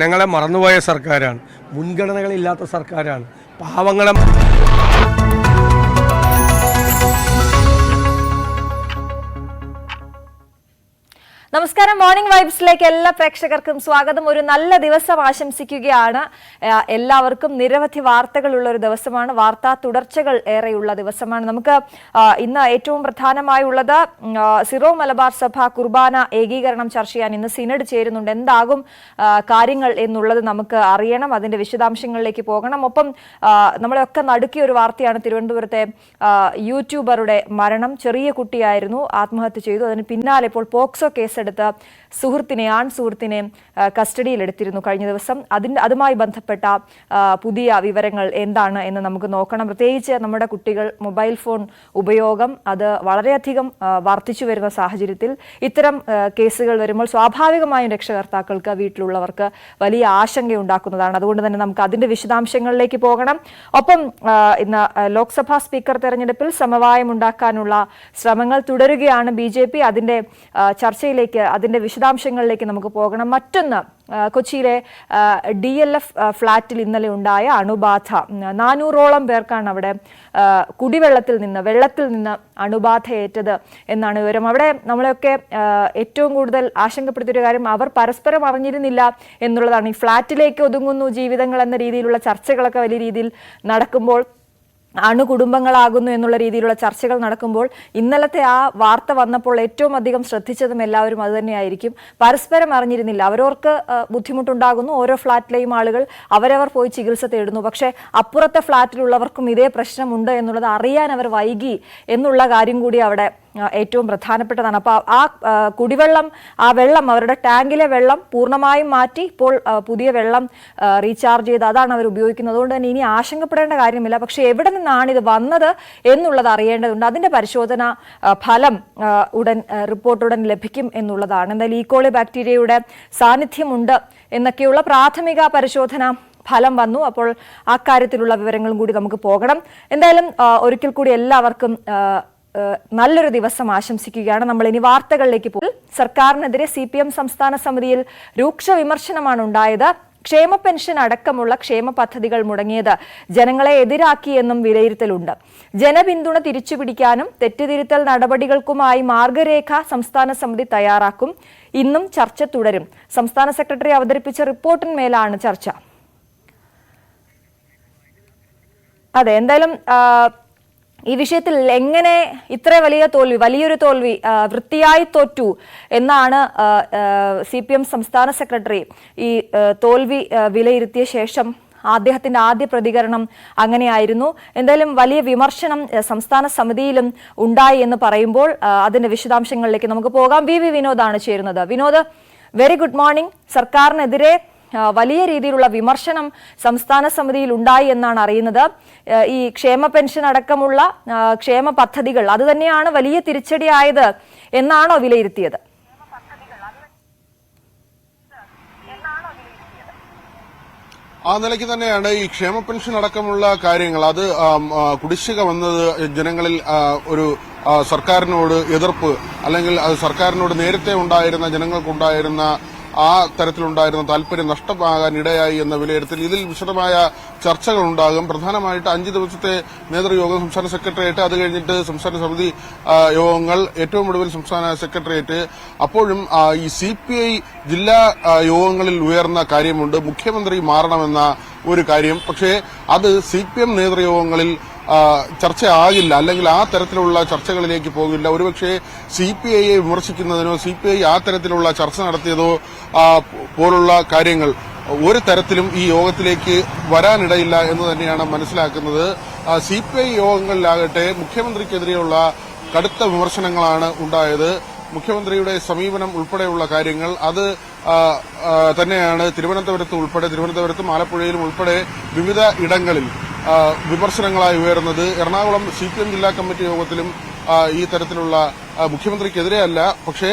ജനങ്ങളെ മറന്നുപോയ സർക്കാരാണ്, മുൻഗണനകളില്ലാത്ത സർക്കാരാണ്. പാവങ്ങളെ നമസ്കാരം. മോർണിംഗ് വൈബ്സിലേക്ക് എല്ലാ പ്രേക്ഷകർക്കും സ്വാഗതം. ഒരു നല്ല ദിവസം ആശംസിക്കുകയാണ്. എല്ലാവർക്കും നിരവധി വാർത്തകളുള്ള ഒരു ദിവസമാണ്, വാർത്താ തുടർച്ചകൾ ഏറെയുള്ള ദിവസമാണ്. നമുക്ക് ഇന്ന് ഏറ്റവും പ്രധാനമായുള്ളത് സിറോ മലബാർ സഭ കുർബാന ഏകീകരണം ചർച്ച ചെയ്യാൻ ഇന്ന് സിനഡ് ചേരുന്നുണ്ട്. എന്താകും കാര്യങ്ങൾ എന്നുള്ളത് നമുക്ക് അറിയണം, അതിന്റെ വിശദാംശങ്ങളിലേക്ക് പോകണം. ഒപ്പം നമ്മളെയൊക്കെ നടുക്കിയ ഒരു വാർത്തയാണ് തിരുവനന്തപുരത്തെ യൂട്യൂബറുടെ മരണം. ചെറിയ കുട്ടിയായിരുന്നു, ആത്മഹത്യ ചെയ്തു. അതിന് പിന്നാലെ ഇപ്പോൾ പോക്സോ കേസ് എടുത്ത് ആൺ സുഹൃത്തിനെ കസ്റ്റഡിയിലെടുത്തിരുന്നു കഴിഞ്ഞ ദിവസം. അതുമായി ബന്ധപ്പെട്ട പുതിയ വിവരങ്ങൾ എന്താണ് എന്ന് നമുക്ക് നോക്കണം. പ്രത്യേകിച്ച് നമ്മുടെ കുട്ടികൾ മൊബൈൽ ഫോൺ ഉപയോഗം അത് വളരെയധികം വർദ്ധിച്ചു വരുന്ന സാഹചര്യത്തിൽ ഇത്തരം കേസുകൾ വരുമ്പോൾ സ്വാഭാവികമായും രക്ഷകർത്താക്കൾക്ക്, വീട്ടിലുള്ളവർക്ക് വലിയ ആശങ്കയുണ്ടാക്കുന്നതാണ്. അതുകൊണ്ട് തന്നെ നമുക്ക് അതിന്റെ വിശദാംശങ്ങളിലേക്ക് പോകണം. ഒപ്പം ഇന്ന് ലോക്സഭാ സ്പീക്കർ തെരഞ്ഞെടുപ്പിൽ സമവായം ഉണ്ടാക്കാനുള്ള ശ്രമങ്ങൾ തുടരുകയാണ് BJP. അതിന്റെ ചർച്ചയിലേക്ക്, അതിന്റെ വിശദാംശങ്ങളിലേക്ക് നമുക്ക് പോകണം. മറ്റൊന്ന്, കൊച്ചിയിലെ DLF ഫ്ളാറ്റിൽ ഇന്നലെ ഉണ്ടായ അണുബാധ. 400ഓളം പേർക്കാണ് അവിടെ വെള്ളത്തിൽ നിന്ന് അണുബാധയേറ്റത് എന്നാണ് വിവരം. അവിടെ നമ്മളെയൊക്കെ ഏറ്റവും കൂടുതൽ ആശങ്കപ്പെടുത്തിയൊരു കാര്യം, അവർ പരസ്പരം അറിഞ്ഞിരുന്നില്ല എന്നുള്ളതാണ്. ഈ ഫ്ളാറ്റിലേക്ക് ഒതുങ്ങുന്നു ജീവിതങ്ങൾ എന്ന രീതിയിലുള്ള ചർച്ചകളൊക്കെ വലിയ രീതിയിൽ നടക്കുമ്പോൾ, അണുകുടുംബങ്ങളാകുന്നു എന്നുള്ള രീതിയിലുള്ള ചർച്ചകൾ നടക്കുമ്പോൾ, ഇന്നലത്തെ ആ വാർത്ത വന്നപ്പോൾ ഏറ്റവും അധികം ശ്രദ്ധിച്ചതും എല്ലാവരും അതുതന്നെയായിരിക്കും. പരസ്പരം അറിഞ്ഞിരുന്നില്ല, അവരവർക്ക് ബുദ്ധിമുട്ടുണ്ടാകുന്നു, ഓരോ ഫ്ളാറ്റിലെയും ആളുകൾ അവരവർ പോയി ചികിത്സ തേടുന്നു. പക്ഷേ അപ്പുറത്തെ ഫ്ളാറ്റിലുള്ളവർക്കും ഇതേ പ്രശ്നമുണ്ട് എന്നുള്ളത് അറിയാൻ അവർ വൈകി എന്നുള്ള കാര്യം കൂടി അവിടെ ഏറ്റവും പ്രധാനപ്പെട്ടതാണ്. അപ്പോൾ ആ കുടിവെള്ളം, അവരുടെ ടാങ്കിലെ വെള്ളം പൂർണ്ണമായും മാറ്റി ഇപ്പോൾ പുതിയ വെള്ളം റീചാർജ് ചെയ്ത് അതാണ് അവർ ഉപയോഗിക്കുന്നത്. അതുകൊണ്ട് തന്നെ ഇനി ആശങ്കപ്പെടേണ്ട കാര്യമില്ല. പക്ഷേ എവിടെ നിന്നാണ് ഇത് വന്നത് എന്നുള്ളത് അറിയേണ്ടതുണ്ട്. അതിന്റെ പരിശോധന ഫലം റിപ്പോർട്ട് ഉടൻ ലഭിക്കും എന്നുള്ളതാണ്. എന്തായാലും ഈക്കോളി ബാക്ടീരിയയുടെ സാന്നിധ്യമുണ്ട് എന്നൊക്കെയുള്ള പ്രാഥമിക പരിശോധന ഫലം വന്നു. അപ്പോൾ ആ കാര്യത്തിലുള്ള വിവരങ്ങളും കൂടി നമുക്ക് പോകണം. എന്തായാലും ഒരിക്കൽ കൂടി എല്ലാവർക്കും നല്ലൊരു ദിവസം ആശംസിക്കുകയാണ്. നമ്മൾ ഇനി വാർത്തകളിലേക്ക് പോകും. സർക്കാരിനെതിരെ CPM സംസ്ഥാന സമിതിയിൽ രൂക്ഷ വിമർശനമാണ് ഉണ്ടായത്. ക്ഷേമ പെൻഷൻ അടക്കമുള്ള ക്ഷേമ പദ്ധതികൾ മുടങ്ങിയത് ജനങ്ങളെ എതിരാക്കിയെന്നും വിലയിരുത്തലുണ്ട്. ജനപിന്തുണ തിരിച്ചുപിടിക്കാനും തെറ്റുതിരുത്തൽ നടപടികൾക്കുമായി മാർഗരേഖ സംസ്ഥാന സമിതി തയ്യാറാക്കും. ഇന്നും ചർച്ച തുടരും. സംസ്ഥാന സെക്രട്ടറി അവതരിപ്പിച്ച റിപ്പോർട്ടിന്മേലാണ് ചർച്ച. അതെ, എന്തായാലും ഈ വിഷയത്തിൽ എങ്ങനെ ഇത്ര വലിയൊരു തോൽവി വൃത്തിയായി തോറ്റു എന്നാണ് CPM സംസ്ഥാന സെക്രട്ടറി ഈ തോൽവി വിലയിരുത്തിയ ശേഷം അദ്ദേഹത്തിന്റെ ആദ്യ പ്രതികരണം അങ്ങനെയായിരുന്നു. എന്തായാലും വലിയ വിമർശനം സംസ്ഥാന സമിതിയിലും ഉണ്ടായി എന്ന് പറയുമ്പോൾ അതിന്റെ വിശദാംശങ്ങളിലേക്ക് നമുക്ക് പോകാം. VV വിനോദാണ് ചേരുന്നത്. Vinod, very good morning. സർക്കാരിനെതിരെ വലിയ രീതിയിലുള്ള വിമർശനം സംസ്ഥാന സമിതിയിൽ ഉണ്ടായി എന്നാണ് അറിയുന്നത്. ഈ ക്ഷേമ പെൻഷൻ അടക്കമുള്ള ക്ഷേമ പദ്ധതികൾ അത് തന്നെയാണ് വലിയ തിരിച്ചടിയായത് എന്നാണോ വിലയിരുത്തിയത്? ആ നിലയ്ക്ക് തന്നെയാണ് ഈ ക്ഷേമ പെൻഷൻ അടക്കമുള്ള കാര്യങ്ങൾ. അത് കുടിശ്ശിക വന്നത് ജനങ്ങളിൽ ഒരു സർക്കാരിനോട് എതിർപ്പ്, അല്ലെങ്കിൽ അത് സർക്കാരിനോട് നേരത്തെ ഉണ്ടായിരുന്ന ജനങ്ങൾക്കുണ്ടായിരുന്ന ആ തരത്തിലുണ്ടായിരുന്ന താല്പര്യം നഷ്ടമാകാൻ ഇടയായി എന്ന വിലയിരുത്തൽ. ഇതിൽ വിശദമായ ചർച്ചകൾ ഉണ്ടാകും. പ്രധാനമായിട്ട് 5 ദിവസത്തെ നേതൃയോഗം സംസ്ഥാന സെക്രട്ടേറിയറ്റ്, അത് കഴിഞ്ഞിട്ട് സംസ്ഥാന സമിതി യോഗങ്ങൾ, ഏറ്റവും ഒടുവിൽ സംസ്ഥാന സെക്രട്ടേറിയറ്റ്. അപ്പോഴും ഈ CPI ജില്ലാ യോഗങ്ങളിൽ ഉയർന്ന കാര്യമുണ്ട്, മുഖ്യമന്ത്രി മാറണമെന്ന ഒരു കാര്യം. പക്ഷേ അത് CPM നേതൃയോഗങ്ങളിൽ ചർച്ചയാകില്ല, അല്ലെങ്കിൽ ആ തരത്തിലുള്ള ചർച്ചകളിലേക്ക് പോകില്ല. ഒരുപക്ഷെ CPIയെ വിമർശിക്കുന്നതിനോ CPI ആ തരത്തിലുള്ള ചർച്ച നടത്തിയതോ പോലുള്ള കാര്യങ്ങൾ ഒരു തരത്തിലും ഈ യോഗത്തിലേക്ക് വരാനിടയില്ല എന്ന് തന്നെയാണ് മനസ്സിലാക്കുന്നത്. CPI യോഗങ്ങളിലാകട്ടെ മുഖ്യമന്ത്രിക്കെതിരെയുള്ള കടുത്ത വിമർശനങ്ങളാണ് ഉണ്ടായത്. മുഖ്യമന്ത്രിയുടെ സമീപനം ഉൾപ്പെടെയുള്ള കാര്യങ്ങൾ അത് തന്നെയാണ് തിരുവനന്തപുരത്തും ആലപ്പുഴയിലും ഉൾപ്പെടെ വിവിധ ഇടങ്ങളിൽ വിമർശനങ്ങളായി ഉയർന്നത്. എറണാകുളം CPM ജില്ലാ കമ്മിറ്റി യോഗത്തിലും ഈ തരത്തിലുള്ള മുഖ്യമന്ത്രിക്കെതിരെയല്ല, പക്ഷേ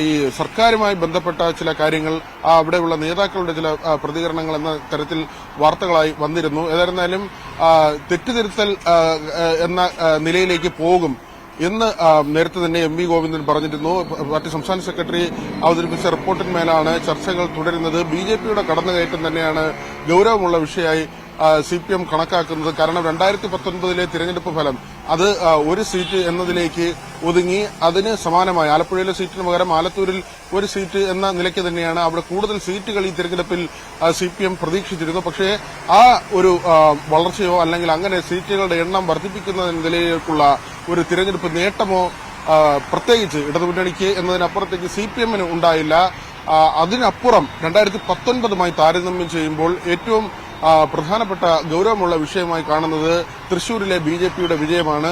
ഈ സർക്കാരുമായി ബന്ധപ്പെട്ട ചില കാര്യങ്ങൾ, അവിടെയുള്ള നേതാക്കളുടെ ചില പ്രതികരണങ്ങൾ എന്ന തരത്തിൽ വാർത്തകളായി വന്നിരുന്നു. ഏതായിരുന്നാലും തെറ്റുതിരുത്തൽ എന്ന നിലയിലേക്ക് പോകും എന്ന് നേരത്തെ തന്നെ എം വി ഗോവിന്ദൻ പറഞ്ഞിരുന്നു. പാർട്ടി സംസ്ഥാന സെക്രട്ടറി അവതരിപ്പിച്ച റിപ്പോർട്ടിന്മേലാണ് ചർച്ചകൾ തുടരുന്നത്. ബിജെപിയുടെ കടന്നുകയറ്റം തന്നെയാണ് ഗൌരവമുള്ള വിഷയമായി CPM കണക്കാക്കുന്നത്. കാരണം 2019 തിരഞ്ഞെടുപ്പ് ഫലം അത് ഒരു സീറ്റ് എന്നതിലേക്ക് ഒതുങ്ങി. അതിന് സമാനമായി ആലപ്പുഴയിലെ സീറ്റിന് പകരം ആലത്തൂരിൽ ഒരു സീറ്റ് എന്ന നിലയ്ക്ക് തന്നെയാണ് അവിടെ കൂടുതൽ സീറ്റുകൾ ഈ തിരഞ്ഞെടുപ്പിൽ CPM പ്രതീക്ഷിച്ചിരുന്നു. പക്ഷേ ആ ഒരു വളർച്ചയോ അല്ലെങ്കിൽ അങ്ങനെ സീറ്റുകളുടെ എണ്ണം വർദ്ധിപ്പിക്കുന്ന നിലയിലേക്കുള്ള ഒരു തിരഞ്ഞെടുപ്പ് നേട്ടമോ പ്രത്യേകിച്ച് ഇടതുമുന്നണിക്ക് എന്നതിനപ്പുറത്തേക്ക് CPM-ന് ഉണ്ടായില്ല. അതിനപ്പുറം 2019 താരതമ്യം ചെയ്യുമ്പോൾ ഏറ്റവും പ്രധാനപ്പെട്ട ഗൌരവമുള്ള വിഷയമായി കാണുന്നത് തൃശൂരിലെ BJP-യുടെ വിജയമാണ്.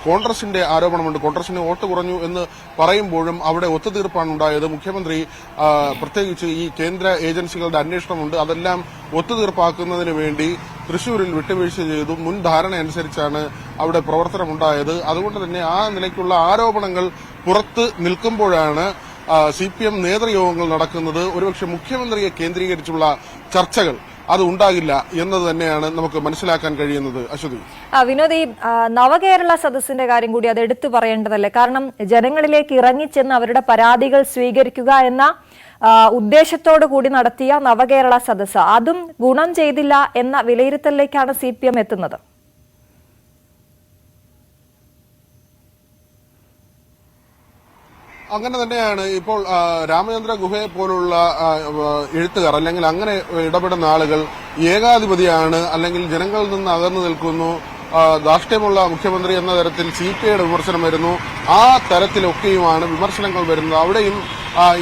കോൺഗ്രസിന്റെ ആരോപണമുണ്ട്, കോൺഗ്രസിന് വോട്ട് കുറഞ്ഞു എന്ന് പറയുമ്പോഴും അവിടെ ഒത്തുതീർപ്പാണ് ഉണ്ടായത്. മുഖ്യമന്ത്രി പ്രത്യേകിച്ച് ഈ കേന്ദ്ര ഏജൻസികളുടെ അന്വേഷണമുണ്ട്, അതെല്ലാം ഒത്തുതീർപ്പാക്കുന്നതിന് വേണ്ടി തൃശൂരിൽ വിട്ടുവീഴ്ച ചെയ്തു. മുൻ ധാരണ അനുസരിച്ചാണ് അവിടെ പ്രവർത്തനമുണ്ടായത്. അതുകൊണ്ട് തന്നെ ആ നിലയ്ക്കുള്ള ആരോപണങ്ങൾ പുറത്ത് നിൽക്കുമ്പോഴാണ് CPM നേതൃയോഗങ്ങൾ നടക്കുന്നത്. ഒരുപക്ഷെ മുഖ്യമന്ത്രിയെ കേന്ദ്രീകരിച്ചുള്ള ചർച്ചകൾ അത് ഉണ്ടാകില്ല എന്നത് തന്നെയാണ് നമുക്ക് മനസ്സിലാക്കാൻ കഴിയുന്നത്. അശ്വതി, വിനോദ്, ഈ നവകേരള സദസ്സിന്റെ കാര്യം കൂടി അത് എടുത്തു പറയേണ്ടതല്ലേ? കാരണം ജനങ്ങളിലേക്ക് ഇറങ്ങിച്ചെന്ന് അവരുടെ പരാതികൾ സ്വീകരിക്കുക എന്ന ഉദ്ദേശത്തോടു കൂടി നടത്തിയ നവകേരള സദസ്സ് അതും ഗുണം ചെയ്തില്ല എന്ന വിലയിരുത്തലിലേക്കാണ് CPM എത്തുന്നത്. അങ്ങനെ തന്നെയാണ്. ഇപ്പോൾ രാമചന്ദ്ര ഗുഹയെ പോലുള്ള എഴുത്തുകാർ അല്ലെങ്കിൽ അങ്ങനെ ഇടപെടുന്ന ആളുകൾ ഏകാധിപതിയാണ്, അല്ലെങ്കിൽ ജനങ്ങളിൽ നിന്ന് അകന്നു നിൽക്കുന്നു, ധാർഷ്ട്യമുള്ള മുഖ്യമന്ത്രി എന്ന തരത്തിൽ CPI-യുടെ വിമർശനം വരുന്നു. ആ തരത്തിലൊക്കെയുമാണ് വിമർശനങ്ങൾ വരുന്നത്. അവിടെയും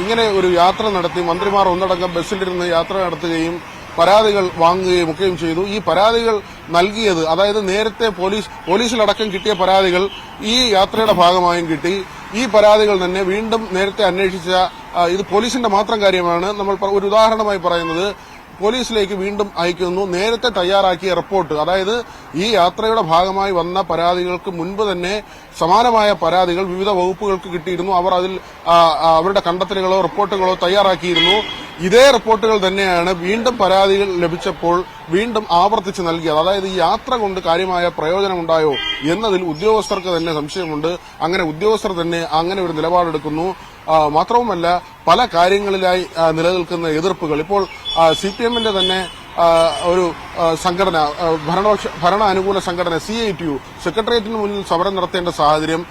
ഇങ്ങനെ ഒരു യാത്ര നടത്തി മന്ത്രിമാർ ഒന്നടങ്കം ബസ്സിലിരുന്ന് യാത്ര നടത്തുകയും പരാതികൾ വാങ്ങുകയും ഒക്കെയും ചെയ്തു. ഈ പരാതികൾ നൽകിയത്, അതായത് നേരത്തെ പോലീസിലടക്കം കിട്ടിയ പരാതികൾ ഈ യാത്രയുടെ ഭാഗമായും കിട്ടി. ഈ പരാതികൾ തന്നെ വീണ്ടും നേരത്തെ അന്വേഷിച്ച, ഇത് പോലീസിന്റെ മാത്രം കാര്യമാണ്, നമ്മൾ ഒരു ഉദാഹരണമായി പറയുന്നത്, പോലീസിലേക്ക് വീണ്ടും അയക്കുന്നു. നേരത്തെ തയ്യാറാക്കിയ റിപ്പോർട്ട്, അതായത് ഈ യാത്രയുടെ ഭാഗമായി വന്ന പരാതികൾക്ക് മുൻപ് തന്നെ സമാനമായ പരാതികൾ വിവിധ വകുപ്പുകൾക്ക് കിട്ടിയിരുന്നു. അവർ അതിൽ അവരുടെ കണ്ടെത്തലുകളോ റിപ്പോർട്ടുകളോ തയ്യാറാക്കിയിരുന്നു. ഇതേ റിപ്പോർട്ടുകൾ തന്നെയാണ് വീണ്ടും പരാതികൾ ലഭിച്ചപ്പോൾ വീണ്ടും ആവർത്തിച്ച് നൽകിയത്. അതായത് ഈ യാത്ര കൊണ്ട് കാര്യമായ പ്രയോജനമുണ്ടായോ എന്നതിൽ ഉദ്യോഗസ്ഥർക്ക് തന്നെ സംശയമുണ്ട്. അങ്ങനെ ഉദ്യോഗസ്ഥർ തന്നെ അങ്ങനെ ഒരു നിലപാടെടുക്കുന്നു. മാത്രവുമല്ല, പല കാര്യങ്ങളിലായി നിലനിൽക്കുന്ന എതിർപ്പുകൾ ഇപ്പോൾ CPM-ന്റെ തന്നെ ഒരു സംഘടന, ഭരണാനുകൂല സംഘടന CITU സെക്രട്ടേറിയറ്റിന് മുന്നിൽ സമരം നടത്തേണ്ട സാഹചര്യം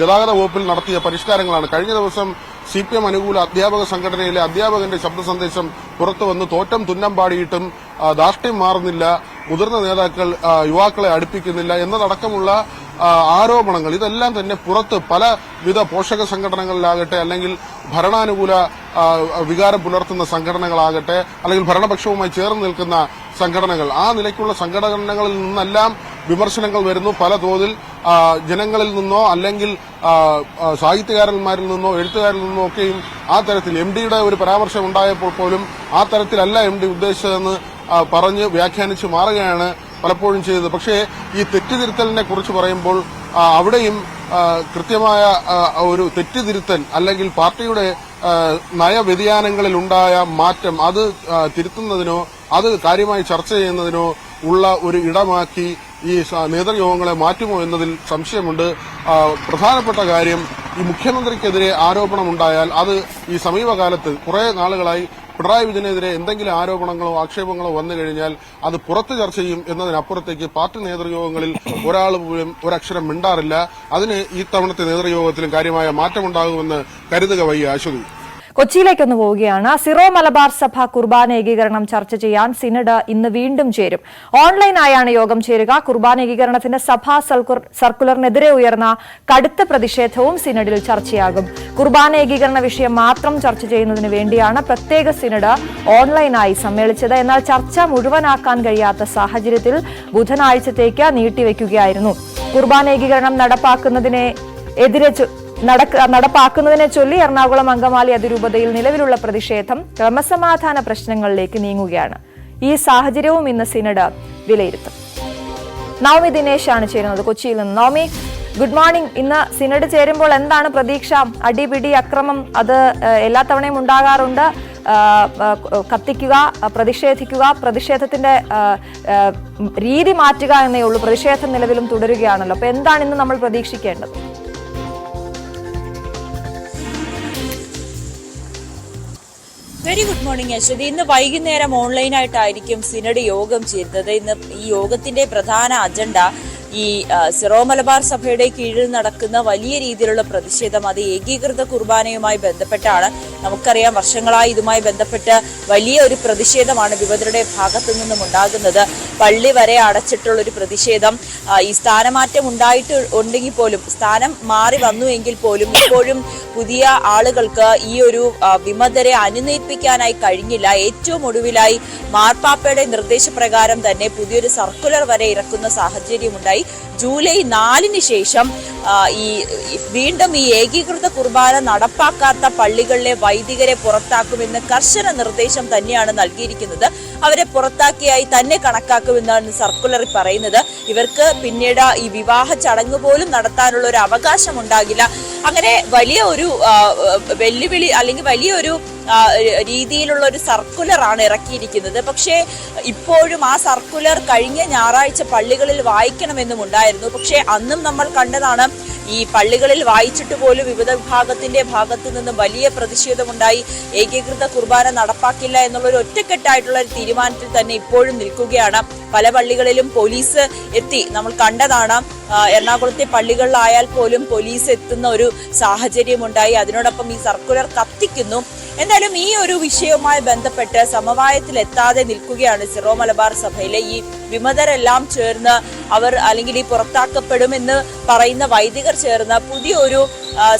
ഗതാഗത വകുപ്പിൽ നടത്തിയ പരിഷ്കാരങ്ങളാണ്. കഴിഞ്ഞ ദിവസം CPM അനുകൂല അധ്യാപക സംഘടനയിലെ അധ്യാപകന്റെ ശബ്ദ സന്ദേശം പുറത്തു വന്ന് തോറ്റം തുന്നം പാടിയിട്ടും ധാർഷ്ട്യം മാറുന്നില്ല, മുതിർന്ന നേതാക്കൾ യുവാക്കളെ അടുപ്പിക്കുന്നില്ല എന്നതടക്കമുള്ള ആരോപണങ്ങൾ, ഇതെല്ലാം തന്നെ പുറത്ത് പലവിധ പോഷക സംഘടനകളിലാകട്ടെ അല്ലെങ്കിൽ ഭരണാനുകൂല വികാരം പുലർത്തുന്ന സംഘടനകളാകട്ടെ അല്ലെങ്കിൽ ഭരണപക്ഷവുമായി ചേർന്ന് നിൽക്കുന്ന സംഘടനകൾ, ആ നിലയ്ക്കുള്ള സംഘടനകളിൽ നിന്നെല്ലാം വിമർശനങ്ങൾ വരുന്നു. പല തോതിൽ ജനങ്ങളിൽ നിന്നോ അല്ലെങ്കിൽ സാഹിത്യകാരന്മാരിൽ നിന്നോ എഴുത്തുകാരിൽ നിന്നോ ഒക്കെയും ആ തരത്തിൽ MD-യുടെ ഒരു പരാമർശം ഉണ്ടായപ്പോൾ പോലും ആ തരത്തിലല്ല MD ഉദ്ദേശിച്ചതെന്ന് പറഞ്ഞ് വ്യാഖ്യാനിച്ച് മാറുകയാണ് പലപ്പോഴും ചെയ്തത്. പക്ഷേ ഈ തെറ്റുതിരുത്തലിനെ കുറിച്ച് പറയുമ്പോൾ അവിടെയും കൃത്യമായ ഒരു തെറ്റുതിരുത്തൽ അല്ലെങ്കിൽ പാർട്ടിയുടെ നയവ്യതിയാനങ്ങളിൽ ഉണ്ടായ മാറ്റം അത് തിരുത്തുന്നതിനോ അത് കാര്യമായി ചർച്ച ചെയ്യുന്നതിനോ ഉള്ള ഒരു ഇടമാക്കി ഈ നേതൃയോഗങ്ങളെ മാറ്റുമോ എന്നതിൽ സംശയമുണ്ട്. പ്രധാനപ്പെട്ട കാര്യം, ഈ മുഖ്യമന്ത്രിക്കെതിരെ ആരോപണമുണ്ടായാൽ അത് ഈ സമീപകാലത്ത് കുറെ നാളുകളായി പിണറായി വിജയനെതിരെ എന്തെങ്കിലും ആരോപണങ്ങളോ ആക്ഷേപങ്ങളോ വന്നു കഴിഞ്ഞാൽ അത് പുറത്ത് ചർച്ച ചെയ്യും എന്നതിനപ്പുറത്തേക്ക് പാർട്ടി നേതൃയോഗങ്ങളിൽ ഒരാൾ പോലും ഒരക്ഷരം മിണ്ടാറില്ല. അതിന് ഈ തവണത്തെ നേതൃയോഗത്തിലും കാര്യമായ മാറ്റമുണ്ടാകുമെന്ന് കരുതുക വയ്യ. അശ്വതി, കൊച്ചിയിലേക്കൊന്ന് പോവുകയാണ്. സിറോ മലബാർ സഭ കുർബാന ഏകീകരണം ചർച്ച ചെയ്യാൻ സിനഡ് ഇന്ന് വീണ്ടും ചേരും. ഓൺലൈനായാണ് യോഗം ചേരുക. കുർബാന ഏകീകരണത്തിന്റെ സഭാ സർക്കുലറിനെതിരെ ഉയർന്ന കടുത്ത പ്രതിഷേധവും സിനഡിൽ ചർച്ചയാകും. കുർബാന ഏകീകരണ വിഷയം മാത്രം ചർച്ച ചെയ്യുന്നതിന് വേണ്ടിയാണ് പ്രത്യേക സിനഡ് ഓൺലൈനായി സമ്മേളിച്ചത്. എന്നാൽ ചർച്ച മുഴുവനാക്കാൻ കഴിയാത്ത സാഹചര്യത്തിൽ ബുധനാഴ്ചത്തേക്ക് നീട്ടിവെക്കുകയായിരുന്നു. കുർബാന ഏകീകരണം നടപ്പാക്കുന്നതിനെ ചൊല്ലി എറണാകുളം അങ്കമാലി അതിരൂപതയിൽ നിലവിലുള്ള പ്രതിഷേധം ക്രമസമാധാന പ്രശ്നങ്ങളിലേക്ക് നീങ്ങുകയാണ്. ഈ സാഹചര്യവും ഇന്ന് സിനഡ് വിലയിരുത്തും. നവമി ദിനേശാണ് ചേരുന്നത് കൊച്ചിയിൽ നിന്ന്. Navami, good morning. ഇന്ന് സിനഡ് ചേരുമ്പോൾ എന്താണ് പ്രതീക്ഷ? അടിപിടി, അക്രമം അത് എല്ലാ തവണയും ഉണ്ടാകാറുണ്ട്. കത്തിക്കുക, പ്രതിഷേധിക്കുക, പ്രതിഷേധത്തിന്റെ രീതി മാറ്റുക എന്നേ ഉള്ളൂ. പ്രതിഷേധം നിലവിലും തുടരുകയാണല്ലോ. അപ്പൊ എന്താണ് ഇന്ന് നമ്മൾ പ്രതീക്ഷിക്കേണ്ടത്? Very good morning Aswathi. ഇന്ന് വൈകുന്നേരം ഓൺലൈനായിട്ടായിരിക്കും സിനഡ് യോഗം ചേരുന്നത്. ഇന്ന് ഈ യോഗത്തിന്റെ പ്രധാന അജണ്ട ഈ സിറോ മലബാർ സഭയുടെ കീഴിൽ നടക്കുന്ന വലിയ രീതിയിലുള്ള പ്രതിഷേധം, അത് ഏകീകൃത കുർബാനയുമായി ബന്ധപ്പെട്ടാണ്. നമുക്കറിയാം, വർഷങ്ങളായി ഇതുമായി ബന്ധപ്പെട്ട് വലിയ ഒരു പ്രതിഷേധമാണ് വിമതരുടെ ഭാഗത്തു നിന്നും ഉണ്ടാകുന്നത്. പള്ളി വരെ അടച്ചിട്ടുള്ള ഒരു പ്രതിഷേധം. ഈ സ്ഥാനമാറ്റം ഉണ്ടെങ്കിൽ പോലും, സ്ഥാനം മാറി വന്നു എങ്കിൽ പോലും ഇപ്പോഴും പുതിയ ആളുകൾക്ക് ഈ ഒരു വിമതരെ അനുനയിപ്പിക്കാനായി കഴിഞ്ഞില്ല. ഏറ്റവും ഒടുവിലായി മാർപ്പാപ്പയുടെ നിർദ്ദേശപ്രകാരം തന്നെ പുതിയൊരു സർക്കുലർ വരെ ഇറക്കുന്ന സാഹചര്യമുണ്ടായി. ജൂലൈ 4 ശേഷം വീണ്ടും ഈ ഏകീകൃത കുർബാന നടപ്പാക്കാത്ത പള്ളികളിലെ വൈദികരെ പുറത്താക്കുമെന്ന് കർശന നിർദ്ദേശം തന്നെയാണ് നൽകിയിരിക്കുന്നത്. അവരെ പുറത്താക്കിയായി തന്നെ കണക്കാക്കുമെന്നാണ് സർക്കുലറിൽ പറയുന്നത്. ഇവർക്ക് പിന്നീട് ഈ വിവാഹ ചടങ്ങ് പോലും നടത്താനുള്ള ഒരു അവകാശം ഉണ്ടാകില്ല. അങ്ങനെ വലിയ ഒരു വെല്ലുവിളി അല്ലെങ്കിൽ വലിയൊരു രീതിയിലുള്ള ഒരു സർക്കുലറാണ് ഇറക്കിയിരിക്കുന്നത്. പക്ഷേ ഇപ്പോഴും ആ സർക്കുലർ കഴിഞ്ഞ ഞായറാഴ്ച പള്ളികളിൽ വായിക്കണമെന്നും ഉണ്ടായിരുന്നു. പക്ഷേ അന്നും നമ്മൾ കണ്ടതാണ്, ഈ പള്ളികളിൽ വായിച്ചിട്ട് പോലും വിവിധ വിഭാഗത്തിന്റെ ഭാഗത്തു നിന്നും വലിയ പ്രതിഷേധമുണ്ടായി. ഏകീകൃത കുർബാന നടപ്പാക്കില്ല എന്നുള്ളൊരു ഒറ്റക്കെട്ടായിട്ടുള്ള ഒരു തീരുമാനത്തിൽ തന്നെ ഇപ്പോഴും നിൽക്കുകയാണ്. പല പള്ളികളിലും പോലീസ് എത്തി, നമ്മൾ കണ്ടതാണ്. എറണാകുളത്തെ പള്ളികളിലായാൽ പോലും പോലീസ് എത്തുന്ന ഒരു സാഹചര്യമുണ്ടായി. അതിനോടൊപ്പം ഈ സർക്കുലർ കത്തിക്കുന്നു. എന്തായാലും ഈ ഒരു വിഷയവുമായി ബന്ധപ്പെട്ട് സമവായത്തിലെത്താതെ നിൽക്കുകയാണ് സിറോ മലബാർ സഭയിലെ ഈ വിമതരെല്ലാം ചേർന്ന് അല്ലെങ്കിൽ ഈ പുറത്താക്കപ്പെടുമെന്ന് പറയുന്ന വൈദികർ ചേർന്ന് പുതിയൊരു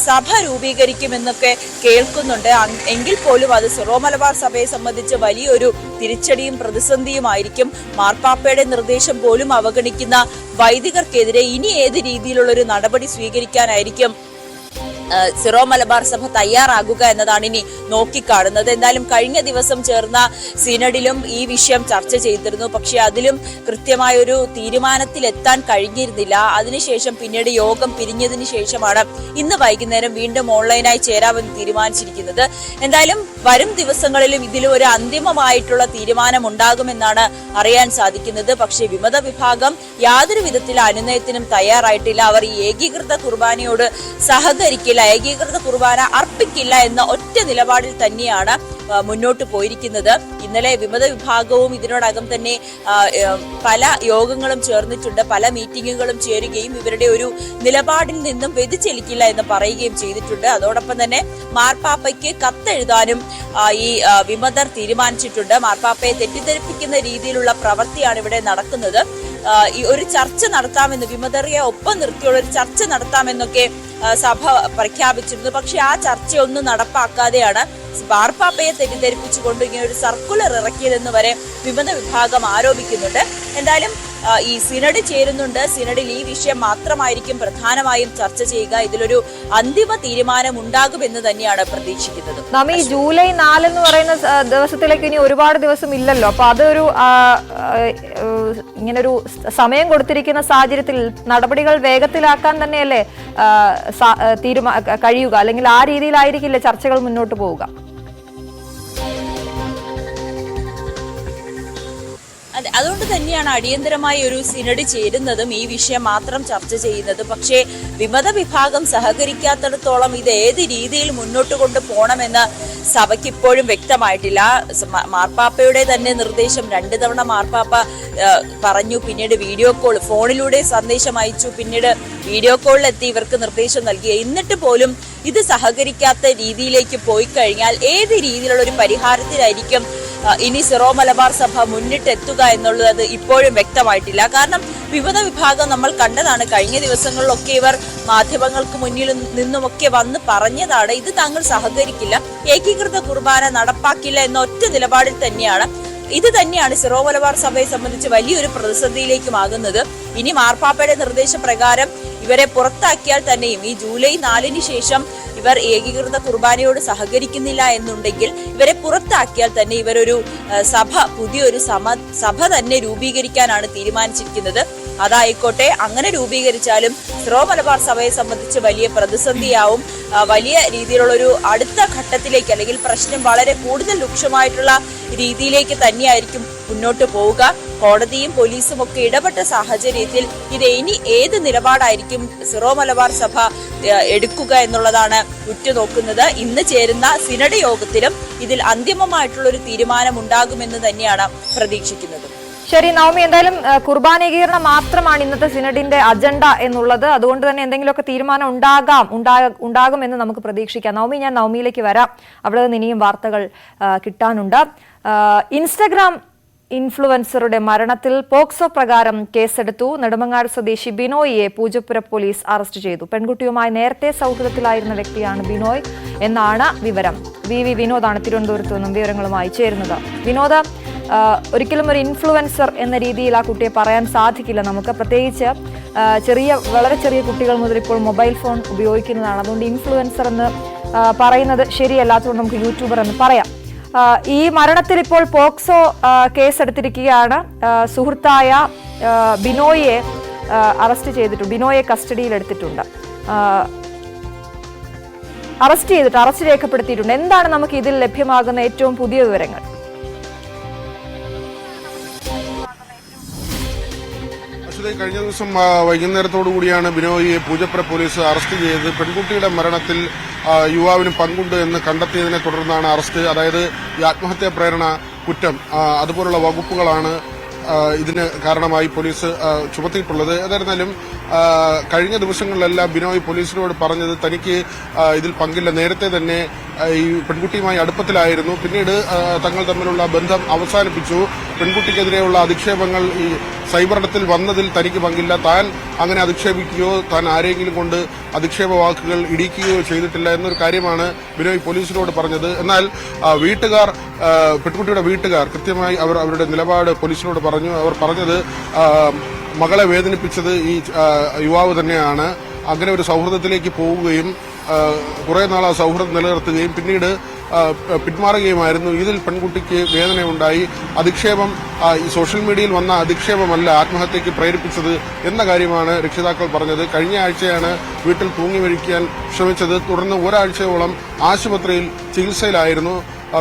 സഭ രൂപീകരിക്കുമെന്നൊക്കെ കേൾക്കുന്നുണ്ട്. എങ്കിൽ പോലും അത് സിറോ മലബാർ സഭയെ സംബന്ധിച്ച് വലിയൊരു തിരിച്ചടിയും പ്രതിസന്ധിയുമായിരിക്കും. മാർപ്പാപ്പയുടെ നിർദ്ദേശം പോലും അവഗണിക്കുന്ന വൈദികർക്കെതിരെ ഇനി ഏത് രീതിയിലുള്ള ഒരു നടപടി സ്വീകരിക്കാനായിരിക്കും സിറോ മലബാർ സഭ തയ്യാറാകുക എന്നതാണ് ഇനി നോക്കിക്കാണുന്നത്. എന്തായാലും കഴിഞ്ഞ ദിവസം ചേർന്ന സിനഡിലും ഈ വിഷയം ചർച്ച ചെയ്തിരുന്നു. പക്ഷെ അതിലും കൃത്യമായൊരു തീരുമാനത്തിലെത്താൻ കഴിഞ്ഞിരുന്നില്ല. അതിനുശേഷം പിന്നീട് യോഗം പിരിഞ്ഞതിന് ശേഷമാണ് ഇന്ന് വൈകുന്നേരം വീണ്ടും ഓൺലൈനായി ചേരാമെന്ന് തീരുമാനിച്ചിരിക്കുന്നത്. എന്തായാലും വരും ദിവസങ്ങളിലും ഇതിലും ഒരു അന്തിമമായിട്ടുള്ള തീരുമാനം ഉണ്ടാകുമെന്നാണ് അറിയാൻ സാധിക്കുന്നത്. പക്ഷേ വിമത വിഭാഗം യാതൊരു വിധത്തിലുള്ള അനുനയത്തിനും തയ്യാറായിട്ടില്ല. അവർ ഈ ഏകീകൃത കുർബാനയോട് സഹകരിക്കില്ല, ഏകീകൃത കുർബാന അർപ്പിക്കില്ല എന്ന ഒറ്റ നിലപാടിൽ തന്നെയാണ് മുന്നോട്ട് പോയിരിക്കുന്നത്. ഇന്നലെ വിമത വിഭാഗവും ഇതിനോടകം തന്നെ പല യോഗങ്ങളും ചേർന്നിട്ടുണ്ട്, പല മീറ്റിങ്ങുകളും ചേരുകയും ഇവരുടെ ഒരു നിലപാടിൽ നിന്നും വ്യതിചലിക്കില്ല എന്ന് പറയുകയും ചെയ്തിട്ടുണ്ട്. അതോടൊപ്പം തന്നെ മാർപ്പാപ്പയ്ക്ക് കത്തെഴുതാനും ഈ വിമതർ തീരുമാനിച്ചിട്ടുണ്ട്. മാർപ്പാപ്പയെ തെറ്റിദ്ധരിപ്പിക്കുന്ന രീതിയിലുള്ള പ്രവൃത്തിയാണ് ഇവിടെ നടക്കുന്നത്. ഈ ഒരു ചർച്ച നടത്താമെന്ന്, വിമതറിയെ ഒപ്പം നിർത്തിയുള്ള ഒരു ചർച്ച നടത്താമെന്നൊക്കെ സഭ പ്രഖ്യാപിച്ചിരുന്നു. പക്ഷെ ആ ചർച്ചയൊന്നും നടപ്പാക്കാതെയാണ് മാർപ്പാപ്പയെ തെറ്റിദ്ധരിപ്പിച്ചുകൊണ്ട് ഇങ്ങനെ ഒരു സർക്കുലർ ഇറക്കിയതെന്ന് വരെ വിമത വിഭാഗം ആരോപിക്കുന്നുണ്ട്. എന്തായാലും ഈ സിനഡ് ചേരുന്നുണ്ട്. സിനഡിൽ ഈ വിഷയം മാത്രമായിരിക്കും പ്രധാനമായും ചർച്ച ചെയ്യുക. ഇതിലൊരു അന്തിമ തീരുമാനം ഉണ്ടാകുമെന്ന് തന്നെയാണ് പ്രതീക്ഷിക്കുന്നത്. നാം ഈ ജൂലൈ 4 എന്ന് പറയുന്ന ദിവസത്തിലേക്ക് ഇനി ഒരുപാട് ദിവസം ഇല്ലല്ലോ. അപ്പൊ അതൊരു ഇങ്ങനൊരു സമയം കൊടുത്തിരിക്കുന്ന സാഹചര്യത്തിൽ നടപടികൾ വേഗത്തിലാക്കാൻ തന്നെയല്ലേ കഴിയുക, അല്ലെങ്കിൽ ആ രീതിയിലായിരിക്കില്ല ചർച്ചകൾ മുന്നോട്ട് പോവുക? അതുകൊണ്ട് തന്നെയാണ് അടിയന്തരമായി ഒരു സിനഡ് ചേരുന്നതും ഈ വിഷയം മാത്രം ചർച്ച ചെയ്യുന്നത്. പക്ഷേ വിമത വിഭാഗം സഹകരിക്കാത്തിടത്തോളം ഇത് ഏത് രീതിയിൽ മുന്നോട്ട് കൊണ്ടുപോകണമെന്ന് സഭയ്ക്ക് ഇപ്പോഴും വ്യക്തമായിട്ടില്ല. മാർപ്പാപ്പയുടെ തന്നെ നിർദ്ദേശം 2 തവണ മാർപ്പാപ്പ പറഞ്ഞു, പിന്നീട് വീഡിയോ കോൾ, ഫോണിലൂടെ സന്ദേശം അയച്ചു, പിന്നീട് വീഡിയോ കോളിലെത്തി ഇവർക്ക് നിർദ്ദേശം നൽകി. എന്നിട്ട് പോലും ഇത് സഹകരിക്കാത്ത രീതിയിലേക്ക് പോയി കഴിഞ്ഞാൽ ഏത് രീതിയിലുള്ള ഒരു പരിഹാരത്തിലായിരിക്കും ഇനി സിറോ മലബാർ സഭ മുന്നിട്ടെത്തുക എന്നുള്ളത് ഇപ്പോഴും വ്യക്തമായിട്ടില്ല. കാരണം വിമത വിഭാഗം നമ്മൾ കണ്ടതാണ്, കഴിഞ്ഞ ദിവസങ്ങളിലൊക്കെ ഇവർ മാധ്യമങ്ങൾക്ക് മുന്നിൽ നിന്നുമൊക്കെ വന്ന് പറഞ്ഞതാണ് ഇത് തങ്ങൾ സഹകരിക്കില്ല, ഏകീകൃത കുർബാന നടപ്പാക്കില്ല എന്ന ഒറ്റ നിലപാടിൽ തന്നെയാണ്. ഇത് തന്നെയാണ് സിറോ മലബാർ സഭയെ സംബന്ധിച്ച് വലിയൊരു പ്രതിസന്ധിയിലേക്കുമാകുന്നത്. ഇനി മാർപ്പാപ്പയുടെ നിർദ്ദേശപ്രകാരം ഇവരെ പുറത്താക്കിയാൽ തന്നെയും ഈ ജൂലൈ 4 ശേഷം ഇവർ ഏകീകൃത കുർബാനയോട് സഹകരിക്കുന്നില്ല എന്നുണ്ടെങ്കിൽ ഇവരെ പുറത്താക്കിയാൽ തന്നെ ഇവരൊരു പുതിയൊരു സഭ തന്നെ രൂപീകരിക്കാനാണ് തീരുമാനിച്ചിരിക്കുന്നത്. അതായിക്കോട്ടെ, അങ്ങനെ രൂപീകരിച്ചാലും സിറോ മലബാർ സഭയെ സംബന്ധിച്ച് വലിയ പ്രതിസന്ധിയാവും. വലിയ രീതിയിലുള്ള ഒരു അടുത്ത ഘട്ടത്തിലേക്ക്, അല്ലെങ്കിൽ പ്രശ്നം വളരെ കൂടുതൽ രൂക്ഷമായിട്ടുള്ള രീതിയിലേക്ക് തന്നെയായിരിക്കും മുന്നോട്ട് പോവുക. കോടതിയും പോലീസും ഒക്കെ ഇടപെട്ട സാഹചര്യത്തിൽ ഇത് ഇനി ഏത് നിലപാടായിരിക്കും സിറോ മലബാർ സഭ എടുക്കുക എന്നുള്ളതാണ് ഉറ്റുനോക്കുന്നത്. ഇന്ന് ചേരുന്ന സിനഡ് യോഗത്തിലും ഇതിൽ അന്തിമമായിട്ടുള്ള ഒരു തീരുമാനം ഉണ്ടാകുമെന്ന് തന്നെയാണ് പ്രതീക്ഷിക്കുന്നത്. ശരി നവമി, എന്തായാലും കുർബാനീകരണം മാത്രമാണ് ഇന്നത്തെ സിനഡിന്റെ അജണ്ട എന്നുള്ളത്. അതുകൊണ്ട് തന്നെ എന്തെങ്കിലുമൊക്കെ തീരുമാനം ഉണ്ടാകുമെന്ന് നമുക്ക് പ്രതീക്ഷിക്കാം. നവമി, ഞാൻ നവമിയിലേക്ക് വരാം. അവിടെ നിന്ന് ഇനിയും വാർത്തകൾ കിട്ടാനുണ്ട്. ഇൻസ്റ്റഗ്രാം ഇൻഫ്ലുവൻസറുടെ മരണത്തിൽ പോക്സോ പ്രകാരം കേസെടുത്തു. നെടുമങ്ങാട് സ്വദേശി ബിനോയിയെ പൂജപ്പുര പോലീസ് അറസ്റ്റ് ചെയ്തു. പെൺകുട്ടിയുമായി നേരത്തെ സൗഹൃദത്തിലായിരുന്ന വ്യക്തിയാണ് ബിനോയ് എന്നാണ് വിവരം. വി വിനോദാണ് തിരുവനന്തപുരത്ത് നിന്നും വിവരങ്ങളുമായി ചേരുന്നത്. വിനോദ്, ഒരിക്കലും ഒരു ഇൻഫ്ലുവൻസർ എന്ന രീതിയിൽ ആ കുട്ടിയെ പറയാൻ സാധിക്കില്ല നമുക്ക്. പ്രത്യേകിച്ച് വളരെ ചെറിയ കുട്ടികൾ മുതൽ ഇപ്പോൾ മൊബൈൽ ഫോൺ ഉപയോഗിക്കുന്നതാണ്. അതുകൊണ്ട് ഇൻഫ്ലുവൻസർ എന്ന് പറയുന്നത് ശരിയല്ലാത്തതുകൊണ്ട് നമുക്ക് യൂട്യൂബർ എന്ന് പറയാം. ഈ മരണത്തിൽ ഇപ്പോൾ പോക്സോ കേസെടുത്തിരിക്കുകയാണ്. സുഹൃത്തായ ബിനോയിയെ അറസ്റ്റ് ചെയ്തിട്ടുണ്ട്. ബിനോയെ കസ്റ്റഡിയിൽ എടുത്തിട്ടുണ്ട്. അറസ്റ്റ് രേഖപ്പെടുത്തിയിട്ടുണ്ട്. എന്താണ് നമുക്ക് ഇതിൽ ലഭ്യമാകുന്ന ഏറ്റവും പുതിയ വിവരങ്ങൾ? കഴിഞ്ഞ ദിവസം വൈകുന്നേരത്തോടു കൂടിയാണ് ബിനോയിയെ പൂജപ്പുര പോലീസ് അറസ്റ്റ് ചെയ്തത്. പെൺകുട്ടിയുടെ മരണത്തിൽ യുവാവിന് പങ്കുണ്ട് എന്ന് കണ്ടെത്തിയതിനെ തുടർന്നാണ് അറസ്റ്റ്. അതായത് ഈ ആത്മഹത്യാ പ്രേരണ കുറ്റം അതുപോലുള്ള വകുപ്പുകളാണ് ഇതിന് കാരണമായി പോലീസ് ചുമത്തിയിട്ടുള്ളത്. ഏതായിരുന്നാലും കഴിഞ്ഞ ദിവസങ്ങളിലെല്ലാം ബിനോയ് പോലീസിനോട് പറഞ്ഞത് തനിക്ക് ഇതിൽ പങ്കില്ല. നേരത്തെ തന്നെ ഈ പെൺകുട്ടിയുമായി അടുപ്പത്തിലായിരുന്നു. പിന്നീട് തങ്ങൾ തമ്മിലുള്ള ബന്ധം അവസാനിപ്പിച്ചു. പെൺകുട്ടിക്കെതിരെയുള്ള അധിക്ഷേപങ്ങൾ ഈ സൈബറിടത്തിൽ വന്നതിൽ തനിക്ക് പങ്കില്ല. താൻ അങ്ങനെ അധിക്ഷേപിക്കുകയോ താൻ ആരെങ്കിലും കൊണ്ട് അധിക്ഷേപ വാക്കുകൾ ഇടിക്കുകയോ ചെയ്തിട്ടില്ല എന്നൊരു കാര്യമാണ് ബിനോയ് പോലീസിനോട് പറഞ്ഞത്. എന്നാൽ പെൺകുട്ടിയുടെ വീട്ടുകാർ കൃത്യമായി അവരുടെ നിലപാട് പോലീസിനോട് പറഞ്ഞു. അവർ പറഞ്ഞത് മകളെ വേദനിപ്പിച്ചത് ഈ യുവാവ് തന്നെയാണ്. അങ്ങനെ ഒരു സൗഹൃദത്തിലേക്ക് പോവുകയും കുറെ നാൾ ആ സൗഹൃദം നിലനിർത്തുകയും പിന്നീട് പിന്മാറുകയുമായിരുന്നു. ഇതിൽ പെൺകുട്ടിക്ക് വേദനയുണ്ടായി. അധിക്ഷേപം ഈ സോഷ്യൽ മീഡിയയിൽ വന്ന അധിക്ഷേപമല്ല ആത്മഹത്യക്ക് പ്രേരിപ്പിച്ചത് എന്ന കാര്യമാണ് രക്ഷിതാക്കൾ പറഞ്ഞത്. കഴിഞ്ഞ ആഴ്ചയാണ് വീട്ടിൽ തൂങ്ങി മരിക്കാൻ ശ്രമിച്ചത്. തുടർന്ന് ഒരാഴ്ചയോളം ആശുപത്രിയിൽ ചികിത്സയിലായിരുന്നു.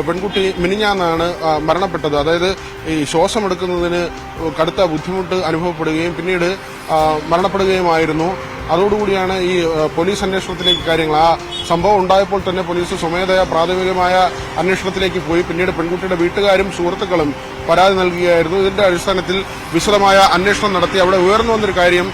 പെൺകുട്ടി മിനിഞ്ഞാന്നാണ് മരണപ്പെട്ടത്. അതായത് ഈ ശ്വാസമെടുക്കുന്നതിന് കടുത്ത ബുദ്ധിമുട്ട് അനുഭവപ്പെടുകയും പിന്നീട് മരണപ്പെടുകയുമായിരുന്നു. അതോടുകൂടിയാണ് ഈ പോലീസ് അന്വേഷണത്തിലേക്ക് കാര്യങ്ങൾ. ആ സംഭവം ഉണ്ടായപ്പോൾ തന്നെ പോലീസ് സ്വമേധയാ പ്രാഥമികമായ അന്വേഷണത്തിലേക്ക് പോയി. പിന്നീട് പെൺകുട്ടിയുടെ വീട്ടുകാരും സുഹൃത്തുക്കളും പരാതി നൽകുകയായിരുന്നു. ഇതിന്റെ അടിസ്ഥാനത്തിൽ വിശദമായ അന്വേഷണം നടത്തി. അവിടെ ഉയർന്നു വന്നൊരു കാര്യം,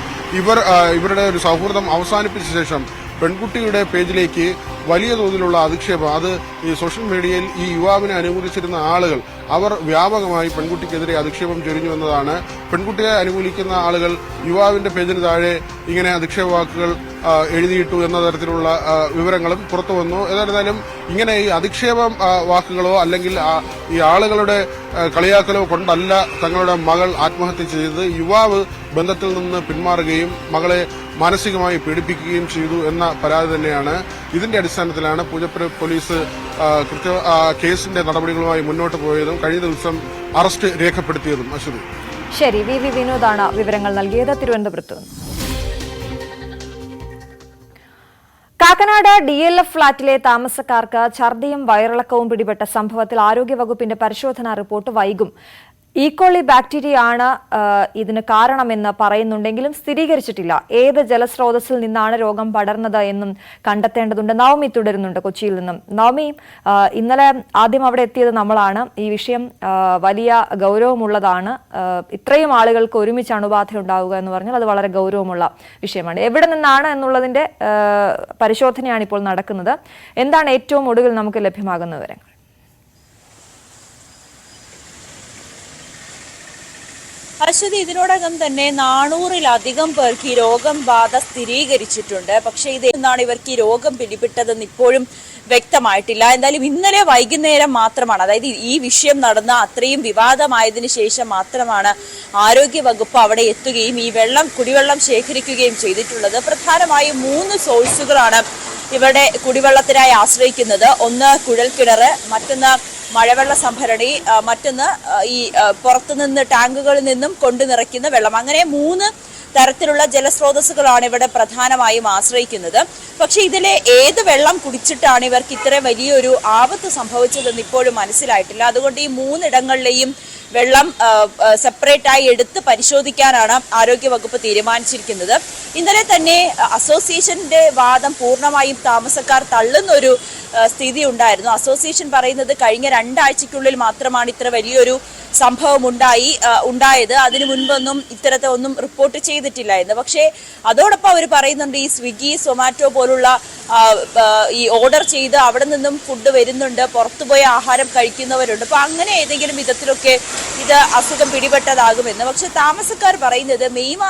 ഇവരുടെ ഒരു സൗഹൃദം അവസാനിപ്പിച്ച ശേഷം പെൺകുട്ടിയുടെ പേജിലേക്ക് വലിയ തോതിലുള്ള അധിക്ഷേപം, അത് ഈ സോഷ്യൽ മീഡിയയിൽ ഈ യുവാവിനെ അനുകൂലിച്ചിരുന്ന ആളുകൾ അവർ വ്യാപകമായി പെൺകുട്ടിക്കെതിരെ അധിക്ഷേപം ചൊരിഞ്ഞു എന്നതാണ്. പെൺകുട്ടിയെ അനുകൂലിക്കുന്ന ആളുകൾ യുവാവിന്റെ പേജിന് താഴെ ഇങ്ങനെ അധിക്ഷേപ വാക്കുകൾ എഴുതിയിട്ടു എന്ന തരത്തിലുള്ള വിവരങ്ങളും പുറത്തു വന്നു. ഏതായിരുന്നാലും ഇങ്ങനെ ഈ അധിക്ഷേപം വാക്കുകളോ അല്ലെങ്കിൽ ഈ ആളുകളുടെ കളിയാക്കലോ കൊണ്ടല്ല തങ്ങളുടെ മകൾ ആത്മഹത്യ ചെയ്തത്. യുവാവ് ബന്ധത്തിൽ നിന്ന് പിന്മാറുകയും മകളെ മാനസികമായി പീഡിപ്പിക്കുകയും ചെയ്തു എന്ന പരാതി തന്നെയാണ്. ഇതിന്റെ അടിസ്ഥാനത്തിലാണ് പൂജപ്പുര പോലീസ് കേസിന്റെ നടപടികളുമായി മുന്നോട്ട് പോയതും കഴിഞ്ഞ ദിവസം അറസ്റ്റ് രേഖപ്പെടുത്തിയതും. അശ്വതി, ശരി. വി വിനോദാണ് വിവരങ്ങൾ നൽകിയത് തിരുവനന്തപുരത്ത്. കാക്കനാട് DLF ഫ്ളാറ്റിലെ താമസക്കാർക്ക് ഛർദിയും വയറിളക്കവും പിടിപെട്ട സംഭവത്തിൽ ആരോഗ്യവകുപ്പിന്റെ പരിശോധനാ റിപ്പോർട്ട് വൈകും. ഈക്കോളി ബാക്ടീരിയ ആണ് ഇതിന് കാരണമെന്ന് പറയുന്നുണ്ടെങ്കിലും സ്ഥിരീകരിച്ചിട്ടില്ല. ഏത് ജലസ്രോതസ്സിൽ നിന്നാണ് രോഗം പടർന്നത് എന്നും കണ്ടെത്തേണ്ടതുണ്ട്. നവമി തുടരുന്നുണ്ട് കൊച്ചിയിൽ നിന്നും. നവമി, ഇന്നലെ ആദ്യം അവിടെ എത്തിയത് നമ്മളാണ്. ഈ വിഷയം വലിയ ഗൗരവമുള്ളതാണ്. ഇത്രയും ആളുകൾക്ക് ഒരുമിച്ച് അണുബാധ ഉണ്ടാവുക എന്ന് പറഞ്ഞാൽ അത് വളരെ ഗൗരവമുള്ള വിഷയമാണ്. എവിടെ നിന്നാണ് എന്നുള്ളതിന്റെ പരിശോധനയാണ് ഇപ്പോൾ നടക്കുന്നത്. എന്താണ് ഏറ്റവും ഒടുവിൽ നമുക്ക് ലഭ്യമാകുന്ന വിവരങ്ങൾ? അശ്വതി, ഇതിനോടകം തന്നെ 400-ലധികം പേർക്ക് ഈ രോഗം ബാധ സ്ഥിരീകരിച്ചിട്ടുണ്ട്. പക്ഷേ ഇതെന്നാണ് ഇവർക്ക് ഈ രോഗം പിടിപെട്ടതെന്ന് ഇപ്പോഴും വ്യക്തമായിട്ടില്ല. എന്തായാലും ഇന്നലെ വൈകുന്നേരം മാത്രമാണ്, അതായത് ഈ വിഷയം നടന്ന അത്രയും വിവാദമായതിനു ശേഷം മാത്രമാണ് ആരോഗ്യവകുപ്പ് അവിടെ എത്തുകയും ഈ കുടിവെള്ളം ശേഖരിക്കുകയും ചെയ്തിട്ടുള്ളത്. പ്രധാനമായും 3 സോഴ്സുകളാണ് ഇവിടെ കുടിവെള്ളത്തിനായി ആശ്രയിക്കുന്നത്. ഒന്ന് കുഴൽക്കിണർ, മറ്റൊന്ന് മഴവെള്ള സംഭരണി, മറ്റൊന്ന് ഈ പുറത്തുനിന്ന് ടാങ്കുകളിൽ നിന്നും കൊണ്ടു നിറയ്ക്കുന്ന വെള്ളം. അങ്ങനെ 3 തരത്തിലുള്ള ജലസ്രോതസ്സുകളാണ് ഇവിടെ പ്രധാനമായും ആശ്രയിക്കുന്നത്. പക്ഷെ ഇതിലെ ഏത് വെള്ളം കുടിച്ചിട്ടാണ് ഇവർക്ക് ഇത്ര വലിയൊരു ആപത്ത് സംഭവിച്ചതെന്ന് ഇപ്പോഴും മനസ്സിലായിട്ടില്ല. അതുകൊണ്ട് ഈ 3 ഇടങ്ങളിലെയും വെള്ളം സെപ്പറേറ്റ് ആയി എടുത്ത് പരിശോധിക്കാനാണ് ആരോഗ്യവകുപ്പ് തീരുമാനിച്ചിരിക്കുന്നത്. ഇന്നലെ തന്നെ അസോസിയേഷന്റെ വാദം പൂർണ്ണമായും താമസക്കാർ തള്ളുന്ന ഒരു സ്ഥിതി ഉണ്ടായിരുന്നു. അസോസിയേഷൻ പറയുന്നത് കഴിഞ്ഞ 2 ആഴ്ചയ്ക്കുള്ളിൽ മാത്രമാണ് ഇത്ര വലിയൊരു സംഭവം ഉണ്ടായത്. അതിനു മുൻപൊന്നും ഇത്തരത്തെ ഒന്നും റിപ്പോർട്ട് ചെയ്തിട്ടില്ല എന്ന്. പക്ഷേ അതോടൊപ്പം അവർ പറയുന്നുണ്ട് ഈ സ്വിഗ്ഗി, സൊമാറ്റോ പോലുള്ള ഈ ഓർഡർ ചെയ്ത് അവിടെ നിന്നും ഫുഡ് വരുന്നുണ്ട്, പുറത്തുപോയി ആഹാരം കഴിക്കുന്നവരുണ്ട്. അപ്പൊ അങ്ങനെ ഏതെങ്കിലും വിധത്തിലൊക്കെ ഇത് അസുഖം പിടിപെട്ടതാകുമെന്ന്. പക്ഷെ താമസക്കാർ പറയുന്നത് മെയ്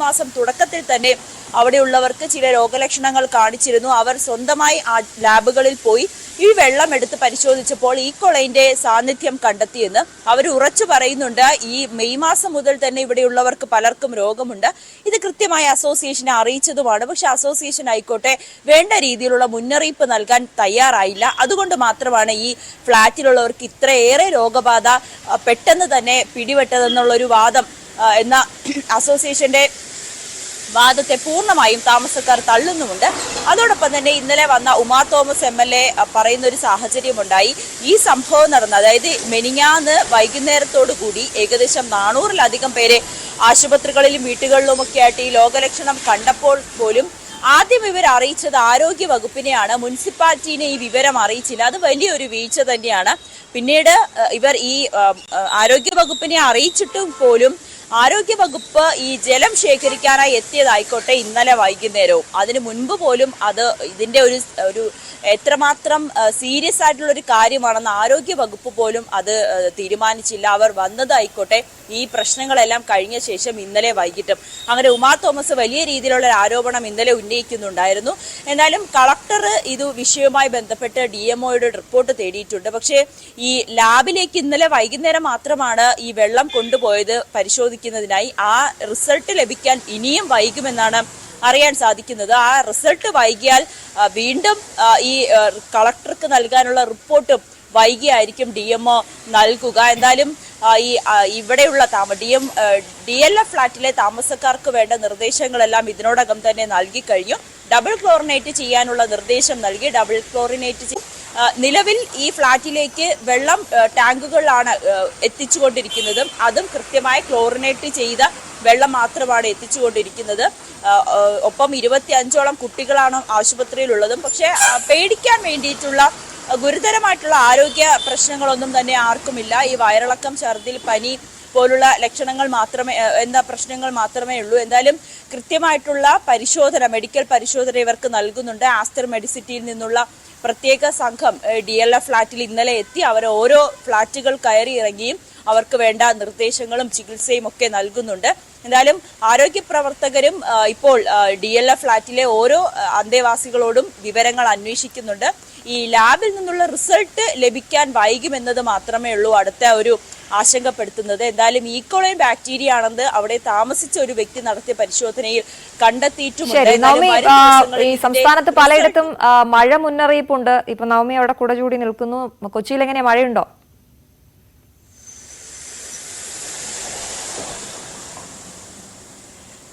മാസം തുടക്കത്തിൽ തന്നെ അവിടെയുള്ളവർക്ക് ചില രോഗലക്ഷണങ്ങൾ കാണിച്ചിരുന്നു. അവർ സ്വന്തമായി ലാബുകളിൽ പോയി ഈ വെള്ളം എടുത്ത് പരിശോധിച്ചപ്പോൾ ഈക്കോളൈന്റെ സാന്നിധ്യം കണ്ടെത്തിയെന്ന് അവർ ഉറച്ചു പറയുന്നുണ്ട്. ഈ മെയ് മാസം മുതൽ തന്നെ ഇവിടെയുള്ളവർക്ക് പലർക്കും രോഗമുണ്ട്. ഇത് കൃത്യമായി അസോസിയേഷനെ അറിയിച്ചതുമാണ്. പക്ഷെ അസോസിയേഷൻ ആയിക്കോട്ടെ വേണ്ട രീതിയിലുള്ള മുന്നറിയിപ്പ് നൽകാൻ തയ്യാറായില്ല. അതുകൊണ്ട് മാത്രമാണ് ഈ ഫ്ളാറ്റിലുള്ളവർക്ക് ഇത്രയേറെ രോഗബാധ പെട്ടെന്ന് തന്നെ പിടിപെട്ടതെന്നുള്ളൊരു വാദം എന്ന അസോസിയേഷന്റെ വാദത്തെ പൂർണ്ണമായും താമസക്കാർ തള്ളുന്നുമുണ്ട്. അതോടൊപ്പം തന്നെ ഇന്നലെ വന്ന ഉമാ തോമസ് MLA പറയുന്ന ഒരു സാഹചര്യമുണ്ടായി. ഈ സംഭവം നടന്ന, അതായത് മെനിഞ്ഞാന്ന് വൈകുന്നേരത്തോടു കൂടി ഏകദേശം 400-ലധികം പേരെ ആശുപത്രികളിലും വീട്ടുകളിലുമൊക്കെ ആയിട്ട് ഈ രോഗലക്ഷണം കണ്ടപ്പോൾ പോലും ആദ്യം ഇവർ അറിയിച്ചത് ആരോഗ്യ വകുപ്പിനെയാണ്. മുനിസിപ്പാലിറ്റിനെ ഈ വിവരം അറിയിച്ചില്ല. അത് വലിയൊരു വീഴ്ച തന്നെയാണ്. പിന്നീട് ഇവർ ഈ ആരോഗ്യ വകുപ്പിനെ അറിയിച്ചിട്ടും പോലും ആരോഗ്യവകുപ്പ് ഈ ജലം ശേഖരിക്കാനായി എത്തിയതായിക്കോട്ടെ ഇന്നലെ വൈകുന്നേരവും അതിനു മുൻപ് പോലും അത് ഇതിന്റെ ഒരു എത്രമാത്രം സീരിയസ് ആയിട്ടുള്ള ഒരു കാര്യമാണെന്ന് ആരോഗ്യവകുപ്പ് പോലും അത് തീരുമാനിച്ചില്ല. അവർ വന്നതായിക്കോട്ടെ ഈ പ്രശ്നങ്ങളെല്ലാം കഴിഞ്ഞ ശേഷം ഇന്നലെ വൈകിട്ടും. അങ്ങനെ ഉമാ തോമസ് വലിയ രീതിയിലുള്ള ഒരു ആരോപണം ഇന്നലെ ഉന്നയിക്കുന്നുണ്ടായിരുന്നു. എന്നാലും കളക്ടർ ഇത് വിഷയവുമായി ബന്ധപ്പെട്ട് DMOയുടെ റിപ്പോർട്ട് തേടിയിട്ടുണ്ട്. പക്ഷേ ഈ ലാബിലേക്ക് ഇന്നലെ വൈകുന്നേരം മാത്രമാണ് ഈ വെള്ളം കൊണ്ടുപോയത് പരിശോധിക്കുന്നതിനായി. ആ റിസൾട്ട് ലഭിക്കാൻ ഇനിയും വൈകുമെന്നാണ് അറിയാൻ സാധിക്കുന്നത്. ആ റിസൾട്ട് വൈകിയാൽ വീണ്ടും ഈ കളക്ടർക്ക് നൽകാനുള്ള റിപ്പോർട്ടും വൈകിയായിരിക്കും DMO നൽകുക. എന്തായാലും ഈ ഇവിടെയുള്ള DLF ഫ്ളാറ്റിലെ താമസക്കാർക്ക് വേണ്ട നിർദ്ദേശങ്ങളെല്ലാം ഇതിനോടകം തന്നെ നൽകി കഴിഞ്ഞു. ഡബിൾ ക്ലോറിനേറ്റ് ചെയ്യാനുള്ള നിർദ്ദേശം നൽകി. ഡബിൾ ക്ലോറിനേറ്റ് നിലവിൽ ഈ ഫ്ളാറ്റിലേക്ക് വെള്ളം ടാങ്കുകളിലാണ് എത്തിച്ചുകൊണ്ടിരിക്കുന്നത്. അതും കൃത്യമായി ക്ലോറിനേറ്റ് ചെയ്ത വെള്ളം മാത്രമാണ് എത്തിച്ചുകൊണ്ടിരിക്കുന്നത്. ഒപ്പം 25ഓളം കുട്ടികളാണ് ആശുപത്രിയിലുള്ളതും. പക്ഷേ പേടിക്കാൻ വേണ്ടിയിട്ടുള്ള ഗുരുതരമായിട്ടുള്ള ആരോഗ്യ പ്രശ്നങ്ങളൊന്നും തന്നെ ആർക്കുമില്ല. ഈ വയറിളക്കം, ഛർദിൽ, പനി പോലുള്ള പ്രശ്നങ്ങൾ മാത്രമേ ഉള്ളൂ. എന്തായാലും കൃത്യമായിട്ടുള്ള മെഡിക്കൽ പരിശോധന ഇവർക്ക് നൽകുന്നുണ്ട്. ആസ്റ്റർ മെഡിസിറ്റിയിൽ നിന്നുള്ള പ്രത്യേക സംഘം DLF ഫ്ളാറ്റിൽ ഇന്നലെ എത്തി. അവർ ഓരോ ഫ്ളാറ്റുകൾ കയറി ഇറങ്ങിയും അവർക്ക് വേണ്ട നിർദ്ദേശങ്ങളും ചികിത്സയും ഒക്കെ നൽകുന്നുണ്ട്. എന്തായാലും ആരോഗ്യ പ്രവർത്തകരും ഇപ്പോൾ DLF ഫ്ളാറ്റിലെ ഓരോ അന്തേവാസികളോടും വിവരങ്ങൾ അന്വേഷിക്കുന്നുണ്ട്. ഈ ലാബിൽ നിന്നുള്ള റിസൾട്ട് ലഭിക്കാൻ വൈകുമെന്നത് മാത്രമേ ഉള്ളൂ അടുത്ത ഒരു ആശങ്കപ്പെടുത്തുന്നത്. എന്തായാലും ഈക്കോളൈൻ ബാക്ടീരിയ ആണെന്ന് അവിടെ താമസിച്ച ഒരു വ്യക്തി നടത്തിയ പരിശോധനയിൽ കണ്ടെത്തിയിട്ടുമുണ്ട്. ഈ സംസ്ഥാനത്ത് പലയിടത്തും മഴ മുന്നറിയിപ്പുണ്ട്. ഇപ്പൊ നവമി അവിടെ കുട ചൂടി നിൽക്കുന്നു. കൊച്ചിയിൽ എങ്ങനെ മഴയുണ്ടോ?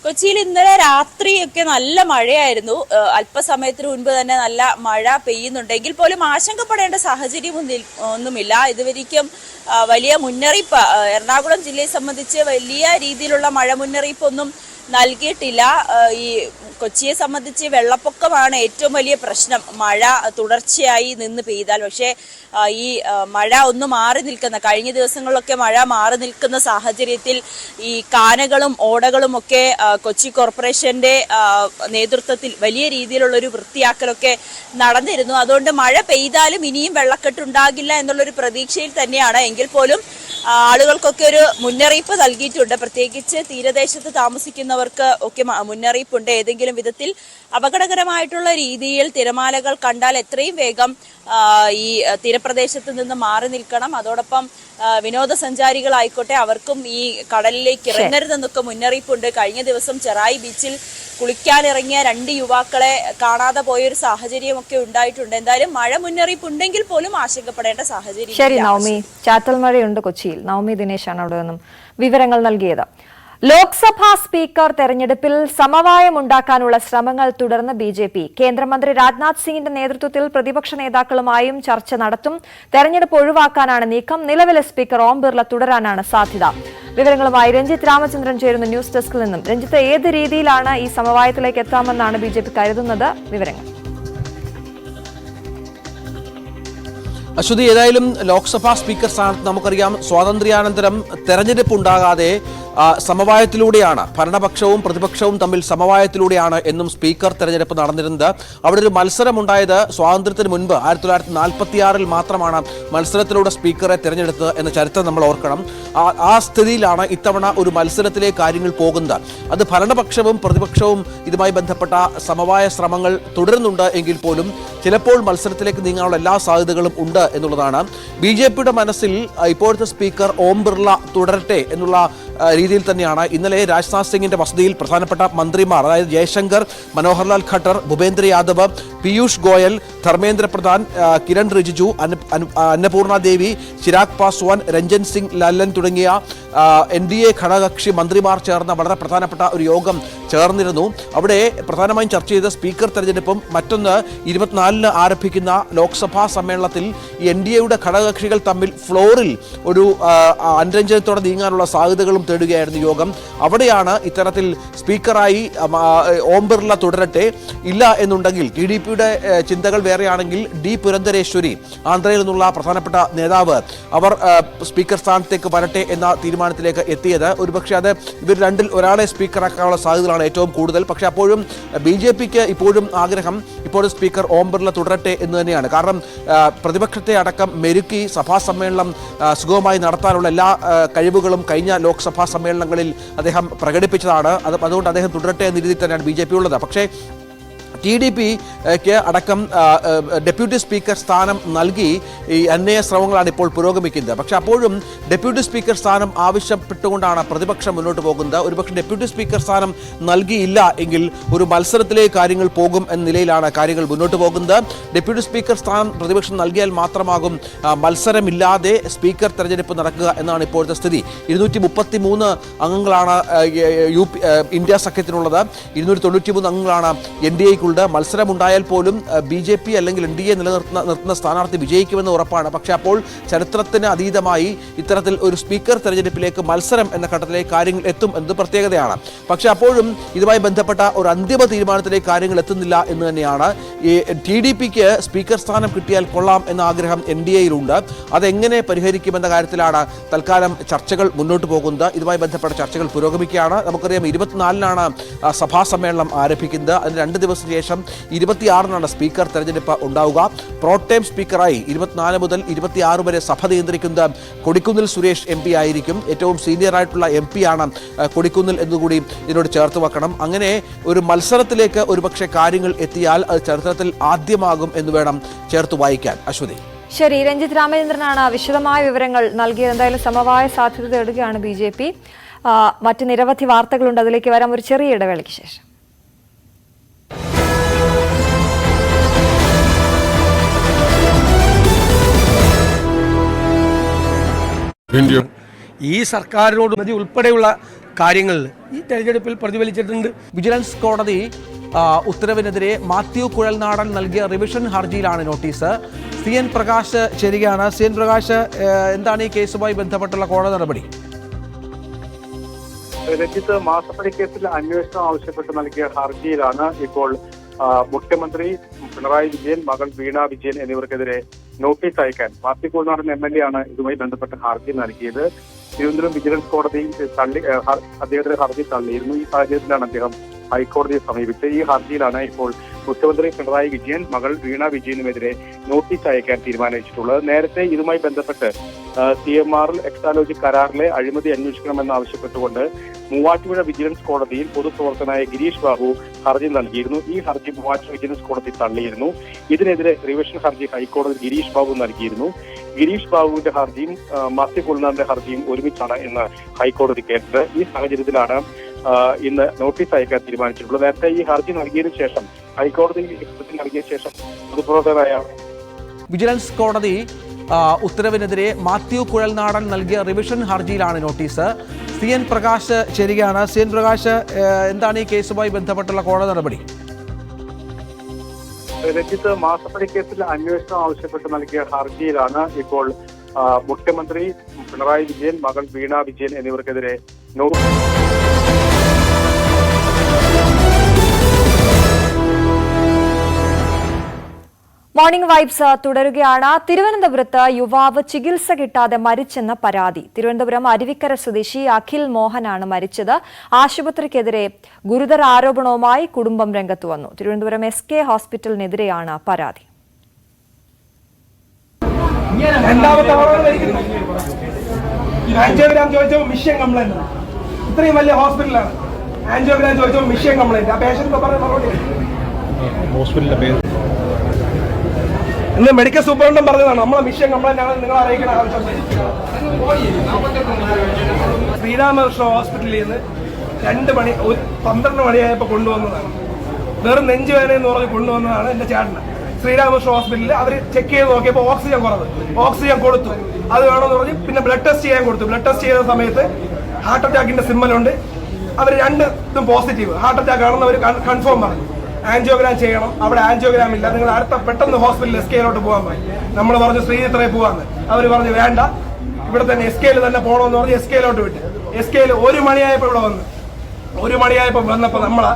കൊച്ചിയിൽ ഇന്നലെ രാത്രിയൊക്കെ നല്ല മഴയായിരുന്നു. അല്പസമയത്തിന് മുൻപ് തന്നെ നല്ല മഴ പെയ്യുന്നുണ്ടെങ്കിൽ പോലും ആശങ്കപ്പെടേണ്ട സാഹചര്യം ഒന്നുമില്ല. ഇതുവരെയ്ക്കും വലിയ മുന്നറിയിപ്പ് എറണാകുളം ജില്ലയെ സംബന്ധിച്ച് വലിയ രീതിയിലുള്ള മഴ മുന്നറിയിപ്പൊന്നും നൽകിയിട്ടില്ല. ഈ കൊച്ചിയെ സംബന്ധിച്ച് വെള്ളപ്പൊക്കമാണ് ഏറ്റവും വലിയ പ്രശ്നം. മഴ തുടർച്ചയായി നിന്ന് പെയ്താൽ. പക്ഷേ ഈ മഴ ഒന്ന് മാറി നിൽക്കുന്ന കഴിഞ്ഞ ദിവസങ്ങളിലൊക്കെ മഴ മാറി നിൽക്കുന്ന സാഹചര്യത്തിൽ ഈ കാനകളും ഓടകളും ഒക്കെ കൊച്ചി കോർപ്പറേഷന്റെ നേതൃത്വത്തിൽ വലിയ രീതിയിലുള്ള ഒരു വൃത്തിയാക്കലൊക്കെ നടന്നിരുന്നു. അതുകൊണ്ട് മഴ പെയ്താലും ഇനിയും വെള്ളക്കെട്ടുണ്ടാകില്ല എന്നുള്ളൊരു പ്രതീക്ഷയിൽ തന്നെയാണ്. എങ്കിൽ പോലും ആളുകൾക്കൊക്കെ ഒരു മുന്നറിയിപ്പ് നൽകിയിട്ടുണ്ട്. പ്രത്യേകിച്ച് തീരദേശത്ത് താമസിക്കുന്നവർക്ക് ഒക്കെ മുന്നറിയിപ്പുണ്ട്. ഏതെങ്കിലും വിധത്തിൽ അപകടകരമായിട്ടുള്ള രീതിയിൽ തിരമാലകൾ കണ്ടാൽ എത്രയും വേഗം ഈ തീരപ്രദേശത്ത് നിന്ന് മാറി നിൽക്കണം. അതോടൊപ്പം വിനോദസഞ്ചാരികളായിക്കോട്ടെ അവർക്കും ഈ കടലിലേക്ക് ഇറങ്ങരുതെന്നൊക്കെ മുന്നറിയിപ്പുണ്ട്. കഴിഞ്ഞ ദിവസം ചെറായി ബീച്ചിൽ കുളിക്കാനിറങ്ങിയ 2 യുവാക്കളെ കാണാതെ പോയൊരു സാഹചര്യമൊക്കെ ഉണ്ടായിട്ടുണ്ട്. എന്തായാലും മഴ മുന്നറിയിപ്പ് ഉണ്ടെങ്കിൽ പോലും ആശങ്കപ്പെടേണ്ട സാഹചര്യം. ശരി നവമി, ചാറ്റൽ മഴയുണ്ട് കൊച്ചിയിൽ. നവമി ദിനേശാണ് അവിടെ നിന്നും വിവരങ്ങൾ നൽകിയത്. ലോക്സഭാ സ്പീക്കർ തെരഞ്ഞെടുപ്പിൽ സമവായമുണ്ടാക്കാനുള്ള ശ്രമങ്ങൾ തുടർന്ന് ബി.ജെ.പി. കേന്ദ്രമന്ത്രി രാജ്നാഥ് സിംഗിന്റെ നേതൃത്വത്തിൽ പ്രതിപക്ഷ നേതാക്കളുമായും ചർച്ച നടത്തും. തെരഞ്ഞെടുപ്പ് ഒഴിവാക്കാനാണ് നീക്കം. നിലവിലെ സ്പീക്കർ ഓം ബിർള തുടരാനാണ് സാധ്യത. വിവരങ്ങളുമായി രഞ്ജിത്ത് രാമചന്ദ്രൻ ചേരുന്നു ന്യൂസ് ഡെസ്കിൽ നിന്നും. രഞ്ജിത്ത്, ഏത് രീതിയിലാണ് ഈ സമവായത്തിലേക്ക് എത്താമെന്നാണ് ബി.ജെ.പി. കരുതുന്നത്? വിവരങ്ങൾ. അശ്വതി, ഏതായാലും ലോക്സഭാ സ്പീക്കർ സ്ഥാനത്ത് നമുക്കറിയാം സ്വാതന്ത്ര്യാനന്തരം തെരഞ്ഞെടുപ്പ് ഉണ്ടാകാതെ സമവായത്തിലൂടെയാണ് ഭരണപക്ഷവും പ്രതിപക്ഷവും തമ്മിൽ സമവായത്തിലൂടെയാണ് എന്നും സ്പീക്കർ തെരഞ്ഞെടുപ്പ് നടന്നിരുന്നത്. അവിടെ ഒരു മത്സരമുണ്ടായത് സ്വാതന്ത്ര്യത്തിന് മുൻപ് 1946 മാത്രമാണ് മത്സരത്തിലൂടെ സ്പീക്കറെ തെരഞ്ഞെടുത്തത് എന്ന ചരിത്രം നമ്മൾ ഓർക്കണം. ആ സ്ഥിതിയിലാണ് ഇത്തവണ ഒരു മത്സരത്തിലെ കാര്യങ്ങൾ പോകുന്നത്. അത് ഭരണപക്ഷവും പ്രതിപക്ഷവും ഇതുമായി ബന്ധപ്പെട്ട സമവായ ശ്രമങ്ങൾ തുടരുന്നുണ്ട് എങ്കിൽ പോലും ചിലപ്പോൾ മത്സരത്തിലേക്ക് നീങ്ങാനുള്ള എല്ലാ സാധ്യതകളും ഉണ്ട് എന്നുള്ളതാണ്. ബി.ജെ.പിയുടെ മനസ്സിൽ ഇപ്പോഴത്തെ സ്പീക്കർ ഓം ബിർള തുടരട്ടെ എന്നുള്ള രീതിയിൽ തന്നെയാണ് ഇന്നലെ രാജ്നാഥ് സിംഗിന്റെ വസതിയിൽ പ്രധാനപ്പെട്ട മന്ത്രിമാർ, അതായത് ജയശങ്കർ, മനോഹർലാൽ ഖട്ടർ, ഭൂപേന്ദ്ര യാദവ്, പീയൂഷ് ഗോയൽ, ധർമ്മേന്ദ്ര പ്രധാൻ, കിരൺ റിജിജു, അന്നപൂർണ ദേവി, ചിരാഗ് പാസ്വാൻ, രഞ്ജൻ സിംഗ് ലല്ലൻ തുടങ്ങിയ NDA ഘടകകക്ഷി മന്ത്രിമാർ ചേർന്ന വളരെ പ്രധാനപ്പെട്ട ഒരു യോഗം ചേർന്നിരുന്നു. അവിടെ പ്രധാനമായും ചർച്ച ചെയ്ത സ്പീക്കർ തെരഞ്ഞെടുപ്പും മറ്റൊന്ന് 24-ന് ആരംഭിക്കുന്ന ലോക്സഭാ സമ്മേളനത്തിൽ NDAയുടെ ഘടകകക്ഷികൾ തമ്മിൽ ഫ്ലോറിൽ ഒരു അനുരഞ്ജനത്തോടെ നീങ്ങാനുള്ള സാധ്യതകളും തേടുകയായിരുന്നു യോഗം. അവിടെയാണ് ഇത്തരത്തിൽ സ്പീക്കറായി ഓം ബിർള തുടരട്ടെ, ഇല്ല എന്നുണ്ടെങ്കിൽ TDPയുടെ ചിന്തകൾ വേറെയാണെങ്കിൽ D. പുരന്ദരേശ്വരി, ആന്ധ്രയിൽ നിന്നുള്ള പ്രധാനപ്പെട്ട നേതാവ്, അവർ സ്പീക്കർ സ്ഥാനത്തേക്ക് വരട്ടെ എന്ന തീരുമാനത്തിലേക്ക് എത്തിയത്. ഒരുപക്ഷെ അത് ഇവർ രണ്ടിൽ ഒരാളെ സ്പീക്കറാക്കാനുള്ള സാധ്യതകളാണ് ഏറ്റവും കൂടുതൽ. പക്ഷെ അപ്പോഴും BJPക്ക് ഇപ്പോഴും ആഗ്രഹം ഇപ്പോഴും സ്പീക്കർ ഓം ബിർള തുടരട്ടെ എന്ന് തന്നെയാണ്. കാരണം പ്രതിപക്ഷത്തെ അടക്കം മെരുക്കി സഭാ സമ്മേളനം സുഗമമായി നടത്താനുള്ള എല്ലാ കഴിവുകളും കഴിഞ്ഞ ലോക്സഭാ സമ്മേളനങ്ങളിൽ അദ്ദേഹം പ്രകടിപ്പിച്ചതാണ്. അതുകൊണ്ട് അദ്ദേഹം തുടരട്ടെ എന്ന രീതിയിൽ തന്നെയാണ് BJP ഉള്ളത്. പക്ഷേ TDPക്ക് അടക്കം ഡെപ്യൂട്ടി സ്പീക്കർ സ്ഥാനം നൽകി ഈ അന്വയ ശ്രമങ്ങളാണ് ഇപ്പോൾ പുരോഗമിക്കുന്നത്. പക്ഷെ അപ്പോഴും ഡെപ്യൂട്ടി സ്പീക്കർ സ്ഥാനം ആവശ്യപ്പെട്ടുകൊണ്ടാണ് പ്രതിപക്ഷം മുന്നോട്ട് പോകുന്നത്. ഒരുപക്ഷെ ഡെപ്യൂട്ടി സ്പീക്കർ സ്ഥാനം നൽകിയില്ല എങ്കിൽ ഒരു മത്സരത്തിലേക്ക് കാര്യങ്ങൾ പോകും എന്ന നിലയിലാണ് കാര്യങ്ങൾ മുന്നോട്ട് പോകുന്നത്. ഡെപ്യൂട്ടി സ്പീക്കർ സ്ഥാനം പ്രതിപക്ഷം നൽകിയാൽ മാത്രമാകും മത്സരമില്ലാതെ സ്പീക്കർ തെരഞ്ഞെടുപ്പ് നടക്കുക എന്നാണ് ഇപ്പോഴത്തെ സ്ഥിതി. 233 അംഗങ്ങളാണ് ഇന്ത്യ സഖ്യത്തിനുള്ളത്. 293 അംഗങ്ങളാണ് NDAയ്ക്ക്. മത്സരമുണ്ടായാൽ പോലും BJP അല്ലെങ്കിൽ NDA നിർത്തുന്ന സ്ഥാനാർത്ഥി വിജയിക്കുമെന്ന് ഉറപ്പാണ്. പക്ഷെ അപ്പോൾ ചരിത്രത്തിന് അതീതമായി ഇത്തരത്തിൽ ഒരു സ്പീക്കർ തെരഞ്ഞെടുപ്പിലേക്ക് മത്സരം എന്ന ഘട്ടത്തിലേക്ക് കാര്യങ്ങൾ എത്തും എന്നത് പ്രത്യേകതയാണ്. പക്ഷെ അപ്പോഴും ഇതുമായി ബന്ധപ്പെട്ട ഒരു അന്തിമ തീരുമാനത്തിലേക്ക് കാര്യങ്ങൾ എത്തുന്നില്ല എന്ന് തന്നെയാണ്. ഈ TDPക്ക് സ്പീക്കർ സ്ഥാനം കിട്ടിയാൽ കൊള്ളാം എന്ന ആഗ്രഹം NDAയിലുണ്ട്. അതെങ്ങനെ പരിഹരിക്കുമെന്ന കാര്യത്തിലാണ് തൽക്കാലം ചർച്ചകൾ മുന്നോട്ട് പോകുന്നത്. ഇതുമായി ബന്ധപ്പെട്ട ചർച്ചകൾ പുരോഗമിക്കുകയാണ്. നമുക്കറിയാം 24-നാണ് സഭാ സമ്മേളനം ആരംഭിക്കുന്നത്. അതിന് 2 ദിവസം ശേഷം 26-നാണ് സ്പീക്കർ തെരഞ്ഞെടുപ്പ് ഉണ്ടാവുക. പ്രോട്ടേം സ്പീക്കറായി 24 മുതൽ 26 വരെ സഭ നിയന്ത്രിക്കുന്നത് കൊടിക്കുന്നിൽ സുരേഷ് MP ആയിരിക്കും. ഏറ്റവും സീനിയർ ആയിട്ടുള്ള MP ആണ് കൊടിക്കുന്നിൽ എന്നുകൂടി ഇതിനോട് ചേർത്ത് വെക്കണം. അങ്ങനെ ഒരു മത്സരത്തിലേക്ക് ഒരുപക്ഷെ കാര്യങ്ങൾ എത്തിയാൽ അത് ചരിത്രത്തിൽ ആദ്യമാകും എന്ന് വേണം ചേർത്ത് വായിക്കാൻ. അശ്വതി. ശരി, രഞ്ജിത്ത് രാമചന്ദ്രനാണ് വിശദമായ വിവരങ്ങൾ നൽകിയത്. എന്തായാലും സമവായ സാധ്യത തേടുകയാണ് BJP. മറ്റ് നിരവധി വാർത്തകളുണ്ട്, അതിലേക്ക് വരാം ഒരു ചെറിയ ഇടവേളയ്ക്ക് ശേഷം. ഈ സർക്കാരിനോട് ഉൾപ്പെടെയുള്ള കാര്യങ്ങളിൽ ഈ തെരഞ്ഞെടുപ്പിൽ പ്രതിഫലിച്ചിട്ടുണ്ട്. വിജിലൻസ് കോടതി ഉത്തരവിനെതിരെ മാത്യു കുഴൽനാടൻ നൽകിയ റിവിഷൻ ഹർജിയിലാണ് നോട്ടീസ്. CN പ്രകാശ് ചേരുകയാണ്. CN പ്രകാശ്, എന്താണ് ഈ കേസുമായി ബന്ധപ്പെട്ടുള്ള കോടതി നടപടി? രഞ്ജിത്ത്, മാസപ്പടി കേസിൽ അന്വേഷണം ആവശ്യപ്പെട്ട് നൽകിയ ഹർജിയിലാണ് ഇപ്പോൾ മുഖ്യമന്ത്രി പിണറായി വിജയൻ, മകൾ വീണ വിജയൻ എന്നിവർക്കെതിരെ നോട്ടീസ് അയക്കാൻ മാത്യു കുഴൽനാടൻ MLA ആണ് ഇതുമായി ബന്ധപ്പെട്ട ഹർജി നൽകിയത്. തിരുവനന്തപുരം വിജിലൻസ് കോടതി അദ്ദേഹത്തിന്റെ ഹർജി തള്ളിയിരുന്നു. ഈ സാഹചര്യത്തിലാണ് അദ്ദേഹം ഹൈക്കോടതിയെ സമീപിച്ചത്. ഈ ഹർജിയിലാണ് ഇപ്പോൾ മുഖ്യമന്ത്രി പിണറായി വിജയൻ, മകൾ വീണ വിജയനുമെതിരെ നോട്ടീസ് അയക്കാൻ തീരുമാനിച്ചിട്ടുള്ളത്. നേരത്തെ ഇതുമായി ബന്ധപ്പെട്ട് CMR എക്സാലോജി കരാറിലെ അഴിമതി അന്വേഷിക്കണമെന്നാവശ്യപ്പെട്ടുകൊണ്ട് മൂവാറ്റുപുഴ വിജിലൻസ് കോടതിയിൽ പൊതുപ്രവർത്തകനായ ഗിരീഷ് ബാബു ഹർജി നൽകിയിരുന്നു. ഈ ഹർജി മൂവാറ്റുപുഴ വിജിലൻസ് കോടതി തള്ളിയിരുന്നു. ഇതിനെതിരെ റിവിഷൻ ഹർജി ഹൈക്കോടതി ഗിരീഷ് ബാബു നൽകിയിരുന്നു. ഗിരീഷ് ബാബുവിന്റെ ഹർജിയും മാത്യു കുഴൽനാടന്റെ ഹർജിയും ഒരുമിച്ചാണ് ഇന്ന് ഹൈക്കോടതി കേട്ടത്. ഈ സാഹചര്യത്തിലാണ് ഇന്ന് നോട്ടീസ് അയക്കാൻ തീരുമാനിച്ചിട്ടുള്ളത്. നേരത്തെ ഈ ഹർജി നൽകിയതിനു ശേഷം ഹൈക്കോടതി നൽകിയ ശേഷം പൊതുപ്രവർത്തകനായ വിജിലൻസ് കോടതി ഉത്തരവിനെതിരെ മാത്യു കുഴൽനാടൻ നൽകിയ റിവിഷൻ ഹർജിയിലാണ് നോട്ടീസ്. CN പ്രകാശ് ചേരുകയാണ്. CN പ്രകാശ്, എന്താണ് ഈ കേസുമായി ബന്ധപ്പെട്ടുള്ള കോടതി നടപടി? രഞ്ജിത്ത്, മാസപ്പടി കേസിൽ അന്വേഷണം ആവശ്യപ്പെട്ട് നൽകിയ ഹർജിയിലാണ് ഇപ്പോൾ മുഖ്യമന്ത്രി പിണറായി വിജയൻ, മകൾ വീണ വിജയൻ എന്നിവർക്കെതിരെ മോർണിംഗ് വൈബ്സ് തുടരുകയാണ്. തിരുവനന്തപുരത്ത് യുവാവ് ചികിത്സ കിട്ടാതെ മരിച്ചെന്ന പരാതി. തിരുവനന്തപുരം അരുവിക്കര സ്വദേശി അഖിൽ മോഹനാണ് മരിച്ചത്. ആശുപത്രിക്കെതിരെ ഗുരുതര ആരോപണവുമായി കുടുംബം രംഗത്ത് വന്നു. തിരുവനന്തപുരം SK ഹോസ്പിറ്റലിനെതിരെയാണ് പരാതി. ആൻജിയോഗ്രാം ചോദിച്ചപ്പോൾ മിഷൻ കംപ്ലൈന്റ്. ഇത്രയും വലിയ ഹോസ്പിറ്റലാണ്, ആൻജിയോഗ്രാം ചോദിച്ചപ്പോൾ മിഷൻ കംപ്ലൈന്റ്. ആ പേഷ്യന്റ് പറഞ്ഞ മറുപടി ഹോസ്പിറ്റലിന്റെ പേര് ഇന്ന് മെഡിക്കൽ സൂപ്രണ്ടും പറഞ്ഞതാണ്, നമ്മളെ മിഷൻ കംപ്ലൈന്റ് ആണ്, നിങ്ങൾ അറിയിക്കണം ആവശ്യം. ശ്രീരാമകൃഷ്ണ ഹോസ്പിറ്റലിൽ നിന്ന് 12 മണിയായപ്പോൾ കൊണ്ടുവന്നതാണ്. വെറും നെഞ്ചുവേദന എന്ന് പറഞ്ഞ് കൊണ്ടുവന്നതാണ് എന്റെ ചേട്ടന്. ശ്രീരാമകൃഷ്ണ ഹോസ്പിറ്റലിൽ അവർ ചെക്ക് ചെയ്ത് നോക്കിയപ്പോൾ ഓക്സിജൻ കുറവ്, ഓക്സിജൻ കൊടുത്തു. അത് വേണമെന്ന് പറഞ്ഞ് പിന്നെ ബ്ലഡ് ടെസ്റ്റ് ചെയ്യാൻ കൊടുത്തു. ബ്ലഡ് ടെസ്റ്റ് ചെയ്ത സമയത്ത് ഹാർട്ട് അറ്റാക്കിന്റെ സിമ്മലുണ്ട്. അവർ രണ്ടും പോസിറ്റീവ് ഹാർട്ട് അറ്റാക്ക് ആണെന്ന് അവർ കൺഫേം പറഞ്ഞു. ആൻജിയോഗ്രാം ചെയ്യണം, അവിടെ ആൻജിയോഗ്രാം ഇല്ല, നിങ്ങൾ അടുത്ത പെട്ടെന്ന് ഹോസ്പിറ്റലിൽ SKയിലോട്ട് പോകാൻ പറയും. നമ്മൾ പറഞ്ഞു ശ്രീചിത്രയിൽ പോകാന്ന്. അവർ പറഞ്ഞു വേണ്ട, ഇവിടെ തന്നെ SKയിൽ തന്നെ പോകണമെന്ന് പറഞ്ഞ് SKയിലോട്ട് വിട്ട്. SKയിൽ 1 മണിയായപ്പോൾ ഇവിടെ വന്നു. 1 മണിയായപ്പോൾ വന്നപ്പോൾ നമ്മളെ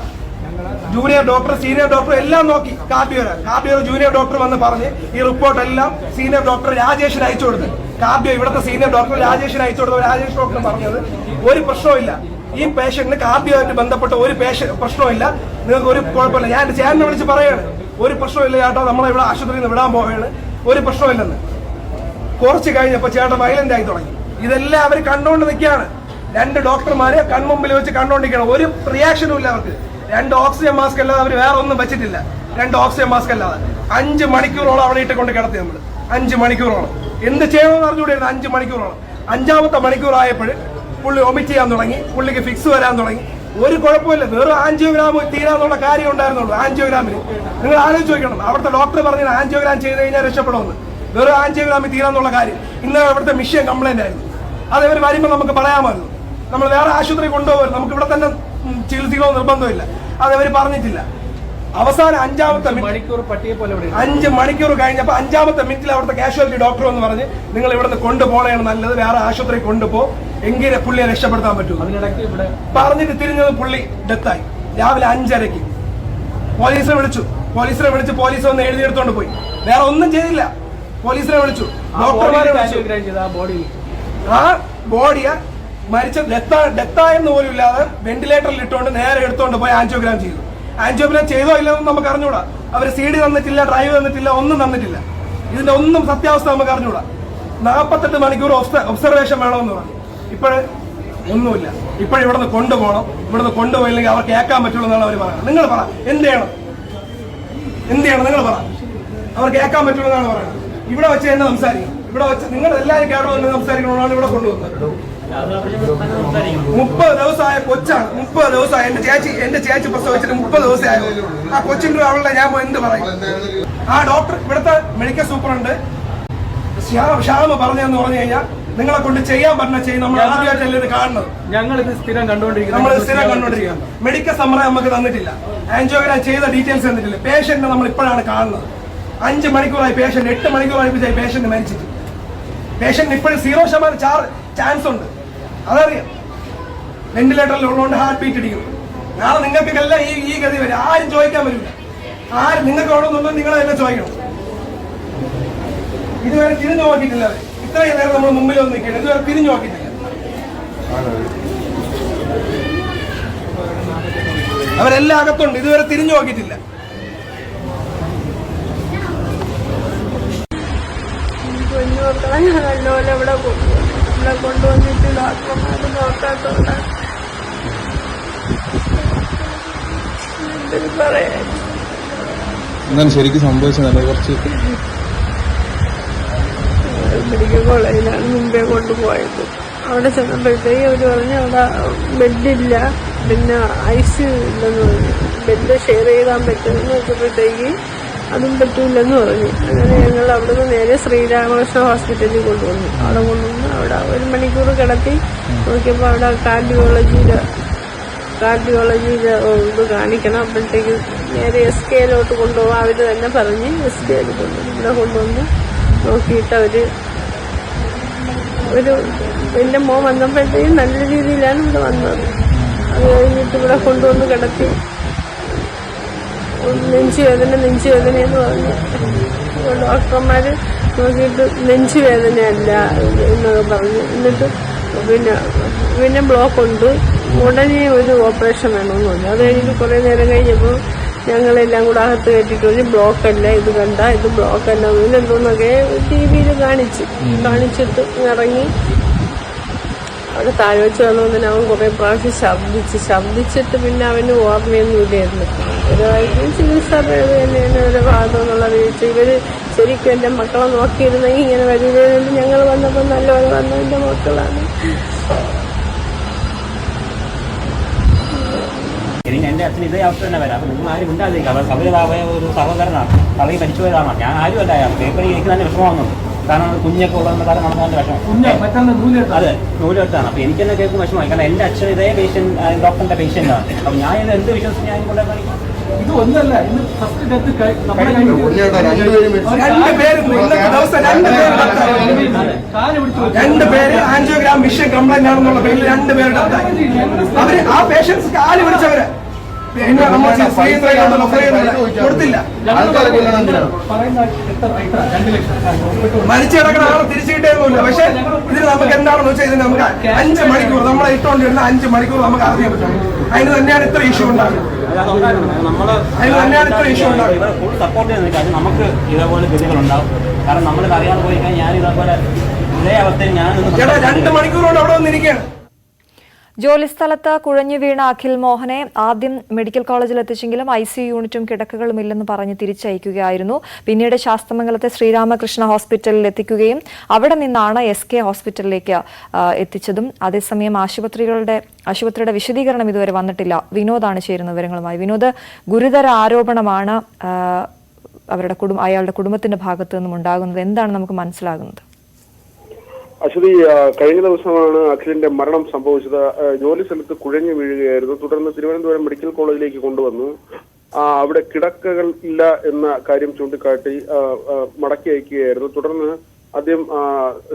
ജൂനിയർ ഡോക്ടർ, സീനിയർ ഡോക്ടർ എല്ലാം നോക്കി. കാർഡിയോ ജൂനിയർ ഡോക്ടർ വന്ന് പറഞ്ഞ് ഈ റിപ്പോർട്ട് എല്ലാം സീനിയർ ഡോക്ടർ രാജേഷിന് അയച്ചു കൊടുത്ത്. കാർഡിയോ ഇവിടുത്തെ സീനിയർ ഡോക്ടർ രാജേഷിന് അയച്ചു കൊടുത്ത രാജേഷ് ഡോക്ടർ പറഞ്ഞത് ഒരു പ്രശ്നമില്ല, ഈ പേഷ്യന്റിന് കാർഡിയോയായിട്ട് ബന്ധപ്പെട്ട ഒരു പ്രശ്നമില്ല, നിങ്ങൾക്ക് ഒരു കുഴപ്പമില്ല. ഞാൻ എന്റെ ചേട്ടനെ വിളിച്ച് പറയാണ്, ഒരു പ്രശ്നമില്ല ചേട്ടാ, നമ്മളെ ഇവിടെ ആശുപത്രിയിൽ നിന്ന് വിടാൻ പോവുകയാണ്, ഒരു പ്രശ്നമില്ലെന്ന്. കുറച്ച് കഴിഞ്ഞപ്പോൾ ചേട്ടൻ വയലന്റ് ആയി തുടങ്ങി. ഇതെല്ലാം അവർ കണ്ടുകൊണ്ട് നിൽക്കുകയാണ്. 2 ഡോക്ടർമാരെ കൺമുമ്പിൽ വെച്ച് കണ്ടുകൊണ്ടിരിക്കണം. ഒരു റിയാക്ഷനും ഇല്ല അവർക്ക്. 2 ഓക്സിജൻ മാസ്ക് അല്ലാതെ അവർ വേറെ ഒന്നും വെച്ചിട്ടില്ല. 2 ഓക്സിജൻ മാസ്ക് അല്ലാതെ 5 മണിക്കൂറോളം അവിടെ ഇട്ട് കൊണ്ട് കിടത്തി. നമ്മൾ 5 മണിക്കൂറോളം എന്ത് ചെയ്യണമെന്ന് അറിഞ്ഞുകൂടിയായിരുന്നു. 5 മണിക്കൂറോളം. 5ാമത്തെ മണിക്കൂർ ആയപ്പോൾ പുള്ളി ഒമിറ്റ് ചെയ്യാൻ തുടങ്ങി, പുള്ളിക്ക് ഫിക്സ് വരാൻ തുടങ്ങി. ഒരു കുഴപ്പമില്ല, വെറും ആൻജിയോഗ്രാം തീരാന്നുള്ള കാര്യം ഉണ്ടായിരുന്നുള്ളൂ. ആൻജിയോഗ്രാമിൽ നിങ്ങൾ ആലോചിച്ച് നോക്കണം, അവിടുത്തെ ഡോക്ടർ പറഞ്ഞത് ആൻജിയോഗ്രാം ചെയ്ത് കഴിഞ്ഞാൽ രക്ഷപ്പെടുമെന്ന്. വെറും ആൻജിയോഗ്രാമിൽ തീരാന്നുള്ള കാര്യം. ഇന്ന് അവിടുത്തെ മിഷൻ കംപ്ലൈന്റ് ആയിരുന്നു. അത് ഇവർ വരുമ്പോൾ നമുക്ക് പറയാമായിരുന്നു, നമ്മൾ വേറെ ആശുപത്രി കൊണ്ടുപോകരുത്, നമുക്ക് ഇവിടെ തന്നെ ചികിത്സിക്കണോ നിർബന്ധമില്ല. അത് അവർ പറഞ്ഞിട്ടില്ല. അവസാനം 5ാമത്തെ മണിക്കൂർ പട്ടിയെ പോലെ 5 മണിക്കൂർ കഴിഞ്ഞപ്പോൾ 5ാമത്തെ മിനിറ്റിൽ അവിടുത്തെ കാഷ്വാലിറ്റി ഡോക്ടർ എന്ന് പറഞ്ഞ് നിങ്ങൾ ഇവിടുന്ന് കൊണ്ടുപോകണതാണ് നല്ലത്, വേറെ ആശുപത്രി കൊണ്ടുപോ, എങ്കിലേ പുള്ളിയെ രക്ഷപ്പെടുത്താൻ പറ്റൂ. അതിനിടയ്ക്ക് പറഞ്ഞിട്ട് തിരിഞ്ഞത് പുള്ളി ഡെത്തായി. രാവിലെ 5:30 പോലീസിനെ വിളിച്ചു. പോലീസ് വന്ന് എഴുതിയെടുത്തോണ്ട് പോയി. വേറെ ഒന്നും ചെയ്തില്ല. പോലീസിനെ വിളിച്ചു, ഡോക്ടർമാരെ വിളിച്ചു. ആ ബോഡിയെ മരിച്ച ഡെത്തായെന്ന് പോലും ഇല്ലാതെ വെന്റിലേറ്ററിൽ ഇട്ടുകൊണ്ട് നേരെ എടുത്തോണ്ട് പോയി ആൻജിയോഗ്രാം ചെയ്തു. ആൻജിയോഗ്രാം ചെയ്തോ ഇല്ലെന്ന് നമുക്ക് അറിഞ്ഞൂടാ. അവർ CD തന്നിട്ടില്ല, ഡ്രൈവ് തന്നിട്ടില്ല, ഒന്നും തന്നിട്ടില്ല. ഇതിന്റെ ഒന്നും സത്യാവസ്ഥ നമുക്ക് അറിഞ്ഞൂടാ. 48 മണിക്കൂർ ഒബ്സർവേഷൻ വേണമെന്ന് പറഞ്ഞു. ഒന്നുമില്ല. ഇവിടുന്ന് കൊണ്ടുപോകണം, ഇവിടുന്ന് കൊണ്ടുപോയില്ലെങ്കിൽ അവർ കേൾക്കാൻ പറ്റുള്ളൂ എന്നാണ് അവർ പറയുന്നത്. നിങ്ങൾ പറ, എന്ത് ചെയ്യണം നിങ്ങൾ പറ, അവർ കേൾക്കാൻ പറ്റുള്ളൂ എന്നാണ് പറയുന്നത്. ഇവിടെ വെച്ച് തന്നെ സംസാരിക്കണം. ഇവിടെ വെച്ച് നിങ്ങൾ എല്ലാവരും കേട്ടോ സംസാരിക്കണമെന്നാണ് ഇവിടെ കൊണ്ടുവന്നത്. 30 ദിവസമായ കൊച്ചാണ്. 30 ദിവസമായി. എന്റെ ചേച്ചി പ്രസവിച്ചിട്ട് 30 ദിവസമായോ. ആ കൊച്ചിന്റെ അവളുടെ ഞാൻ എന്ത് പറയും? ആ ഡോക്ടർ, ഇവിടുത്തെ മെഡിക്കൽ സൂപ്രണ്ട് ശ്യാമ പറഞ്ഞതെന്ന് പറഞ്ഞു കഴിഞ്ഞാൽ നിങ്ങളെ കൊണ്ട് ചെയ്യാൻ പറഞ്ഞ നമ്മൾ ആദ്യമായിട്ടല്ലേ ഇത് കാണുന്നത്. നമ്മൾ സ്ഥിരം കണ്ടുകൊണ്ടിരിക്കുക. മെഡിക്കൽ സമ്മറി നമുക്ക് തന്നിട്ടില്ല, ആൻജിയോഗ്രാം ചെയ്ത ഡീറ്റെയിൽസ് തന്നിട്ടില്ല. പേഷ്യന്റിനെ നമ്മൾ ഇപ്പോഴാണ് കാണുന്നത്. 5 മണിക്കൂറായി പേഷ്യന്റ്, 8 മണിക്കൂറായി പേഷ്യന്റ് മരിച്ചിട്ട്. പേഷ്യന്റ് ഇപ്പോഴും 0% ചാൻസ് ഉണ്ട്, അതറിയാം. വെന്റിലേറ്ററിൽ ഉള്ളതുകൊണ്ട് ഹാർട്ട് ബീറ്റ് ഇടിക്കുന്നു. നാളെ നിങ്ങൾക്കെല്ലാം ഈ ഗതി വരും. ആരും ചോദിക്കാൻ വരില്ല. ആരും നിങ്ങൾക്ക് വേണമെന്നുണ്ടെങ്കിൽ നിങ്ങൾ തന്നെ ചോദിക്കണം. ഇതുവരെ തിരിഞ്ഞു നോക്കിയിട്ടില്ല. ഇത്രയും നേരം നമ്മൾ മുമ്പിൽ വന്ന് നിൽക്കണം, ഇതുവരെ തിരിഞ്ഞു നോക്കിയിട്ടില്ല. അവരെല്ലാം അകത്തുണ്ട്, ഇതുവരെ തിരിഞ്ഞു നോക്കിയിട്ടില്ല. നല്ലപോലെ ഇവിടെ കൊണ്ടുവന്നിട്ട് ഡോക്ടർമാർ നോക്കാത്തോണ്ടാണ്. എന്തൊരു പറയാൻ എന്താണ് ശരിക്കും സംഭവിച്ചതല്ലേ? കുറച്ച് മെഡിക്കൽ കോളേജിലാണ് മുമ്പേ കൊണ്ടുപോയത്. അവിടെ ചെന്നപ്പോഴത്തേക്ക് അവർ പറഞ്ഞു അവിടെ ബെഡില്ല, പിന്നെ ICU ഇല്ലെന്ന് പറഞ്ഞു. ബെഡ് ഷെയർ ചെയ്താൻ പറ്റുമെന്ന് വെച്ചപ്പോഴത്തേക്ക് അതും പറ്റൂലെന്ന് പറഞ്ഞു. അങ്ങനെ ഞങ്ങൾ അവിടുന്ന് നേരെ ശ്രീരാമകൃഷ്ണ ഹോസ്പിറ്റലിൽ കൊണ്ടുവന്നു. അവിടെ കൊണ്ടുവന്ന് അവിടെ 1 മണിക്കൂർ കിടത്തി നോക്കിയപ്പോൾ അവിടെ കാർഡിയോളജിയുടെ ഇത് കാണിക്കണം. അപ്പോഴത്തേക്ക് നേരെ SKയിലോട്ട് കൊണ്ടുപോകാൻ അവർ തന്നെ പറഞ്ഞ് SKയിൽ കൊണ്ടുവന്നു. ഇവിടെ കൊണ്ടുവന്ന് നോക്കിയിട്ട് എൻ്റെ മോൻ വന്നപ്പോഴത്തേക്കും നല്ല രീതിയിലാണ് ഇവിടെ വന്നത്. അത് കഴിഞ്ഞിട്ട് ഇവിടെ കൊണ്ടുവന്ന് കിടത്തി നെഞ്ചുവേദന എന്ന് പറഞ്ഞ് ഡോക്ടർമാർ നോക്കിയിട്ട് നെഞ്ചുവേദനയല്ല എന്നൊക്കെ പറഞ്ഞു. എന്നിട്ട് പിന്നെ ബ്ലോക്ക് ഉണ്ട്, ഉടനെ ഒരു ഓപ്പറേഷൻ വേണമെന്ന് പറഞ്ഞു. അത് കഴിഞ്ഞിട്ട് കുറേ നേരം കഴിഞ്ഞപ്പോൾ ഞങ്ങളെല്ലാം കൂടെ അകത്ത് കയറ്റിട്ട് പറഞ്ഞു ബ്ലോക്കല്ല, ഇത് കണ്ട ഇത് ബ്ലോക്കല്ല, എന്തോന്നൊക്കെ TV കാണിച്ചിട്ട് ഇറങ്ങി. അവിടെ താഴെ വെച്ച് വന്നതിന് അവൻ കുറേ പ്രാവശ്യം ശബ്ദിച്ചിട്ട് പിന്നെ അവന് ഓർമ്മയൊന്നും ഇല്ലായിരുന്നു. ഒരാഴ്ച ചികിത്സ തന്നെയാണ് ഒരു ഭാഗത്തു നിന്നുള്ള വീഴ്ച. ഇവര് ശരിക്കും എൻ്റെ മക്കളെ നോക്കിയിരുന്നെങ്കിൽ ഇങ്ങനെ വരികയുണ്ട്. ഞങ്ങൾ വന്നപ്പോൾ നല്ലപോലെ വന്ന എൻ്റെ മക്കളാണ്. എന്റെ അച്ഛൻ ഇതേ അവസ്ഥ തന്നെ വരാം. നിങ്ങൾ ആരും ഉണ്ടാതിരിക്കുക. അവർ സൗരതാപയ ഒരു സഹോദരനാണ്, തളകി മരിച്ചു പോയതാണ്. ഞാൻ ആരും അല്ല, പേപ്പറിൽ എനിക്ക് തന്നെ വിഷമമാകുന്നുണ്ട്. കാരണം കുഞ്ഞൊക്കെ ഉള്ളതെന്ന് കാരണം നമുക്ക് തന്നെ വിഷമം. അതെ, നൂലെടുത്താണ്. അപ്പൊ എനിക്ക് തന്നെ കേൾക്കും വിഷമമായി. കാരണം എന്റെ അച്ഛൻ ഇതേ ഡോക്ടറിന്റെ പേഷ്യന്റാണ്. അപ്പൊ ഞാൻ ഇത് എന്ത് വിശ്വസിച്ച് ഞാൻ കൊണ്ടേ കാണിക്കും? ഇത് ഒന്നല്ല, ഇന്ന് ഫസ്റ്റ് ഡെത്ത് രണ്ടുപേര് ആൻജിയോഗ്രാം മിഷൻ കംപ്ലൈന്റ് ആണെന്നുള്ള പേരിൽ 2 പേര് ഡെത്തായി. അവര് ആ പേഷ്യൻസ് കാല് പിടിച്ചവര് കൊടുത്തില്ല. മരിച്ചു കിടക്കുന്ന ആളെ തിരിച്ചു കിട്ടിയൊന്നുമില്ല. പക്ഷെ ഇതിന് നമുക്ക് എന്താണെന്ന് വെച്ചാൽ ഇതിന് നമുക്ക് 5 മണിക്കൂർ നമ്മളെ ഇട്ടുകൊണ്ടിരുന്ന 5 മണിക്കൂർ നമുക്ക് അറിയാൻ പറ്റും. അതിന് തന്നെയാണ് ഇത്ര ഇഷ്യൂ ഉണ്ടാകുന്നത്. സപ്പോർട്ട് ചെയ്യുന്നത് നമുക്ക് ഇതേപോലെ ഗതികളുണ്ടാവും. കാരണം നമ്മൾ അറിയാതെ പോയി കഴിഞ്ഞാൽ ഞാൻ ഇതേപോലെ ഇതേ അവസ്ഥയിൽ ഞാൻ 2 മണിക്കൂർ കൊണ്ട് അവിടെ വന്നിരിക്കുകയാണ്. ജോലിസ്ഥലത്ത് കുഴഞ്ഞു വീണ അഖിൽ മോഹനെ ആദ്യം മെഡിക്കൽ കോളേജിൽ എത്തിച്ചെങ്കിലും ICU യൂണിറ്റും കിടക്കകളും ഇല്ലെന്ന് പറഞ്ഞ് തിരിച്ചയക്കുകയായിരുന്നു. പിന്നീട് ശാസ്തമംഗലത്തെ ശ്രീരാമകൃഷ്ണ ഹോസ്പിറ്റലിൽ എത്തിക്കുകയും അവിടെ നിന്നാണ് SK ഹോസ്പിറ്റലിലേക്ക് എത്തിച്ചതും. അതേസമയം ആശുപത്രിയുടെ വിശദീകരണം ഇതുവരെ വന്നിട്ടില്ല. വിനോദാണ് ചേരുന്ന വിവരങ്ങളുമായി. വിനോദ്, ഗുരുതര ആരോപണമാണ് അയാളുടെ കുടുംബത്തിന്റെ ഭാഗത്തു നിന്നും ഉണ്ടാകുന്നത്. എന്താണ് നമുക്ക് മനസ്സിലാകുന്നത്? അശ്വതി, കഴിഞ്ഞ ദിവസമാണ് അഖിലിന്റെ മരണം സംഭവിച്ചത്. ജോലി സ്ഥലത്ത് കുഴഞ്ഞു വീഴുകയായിരുന്നു. തുടർന്ന് തിരുവനന്തപുരം മെഡിക്കൽ കോളേജിലേക്ക് കൊണ്ടുവന്നു. അവിടെ കിടക്കകൾ ഇല്ല എന്ന കാര്യം ചൂണ്ടിക്കാട്ടി മടക്കി അയക്കുകയായിരുന്നു. തുടർന്ന് ആദ്യം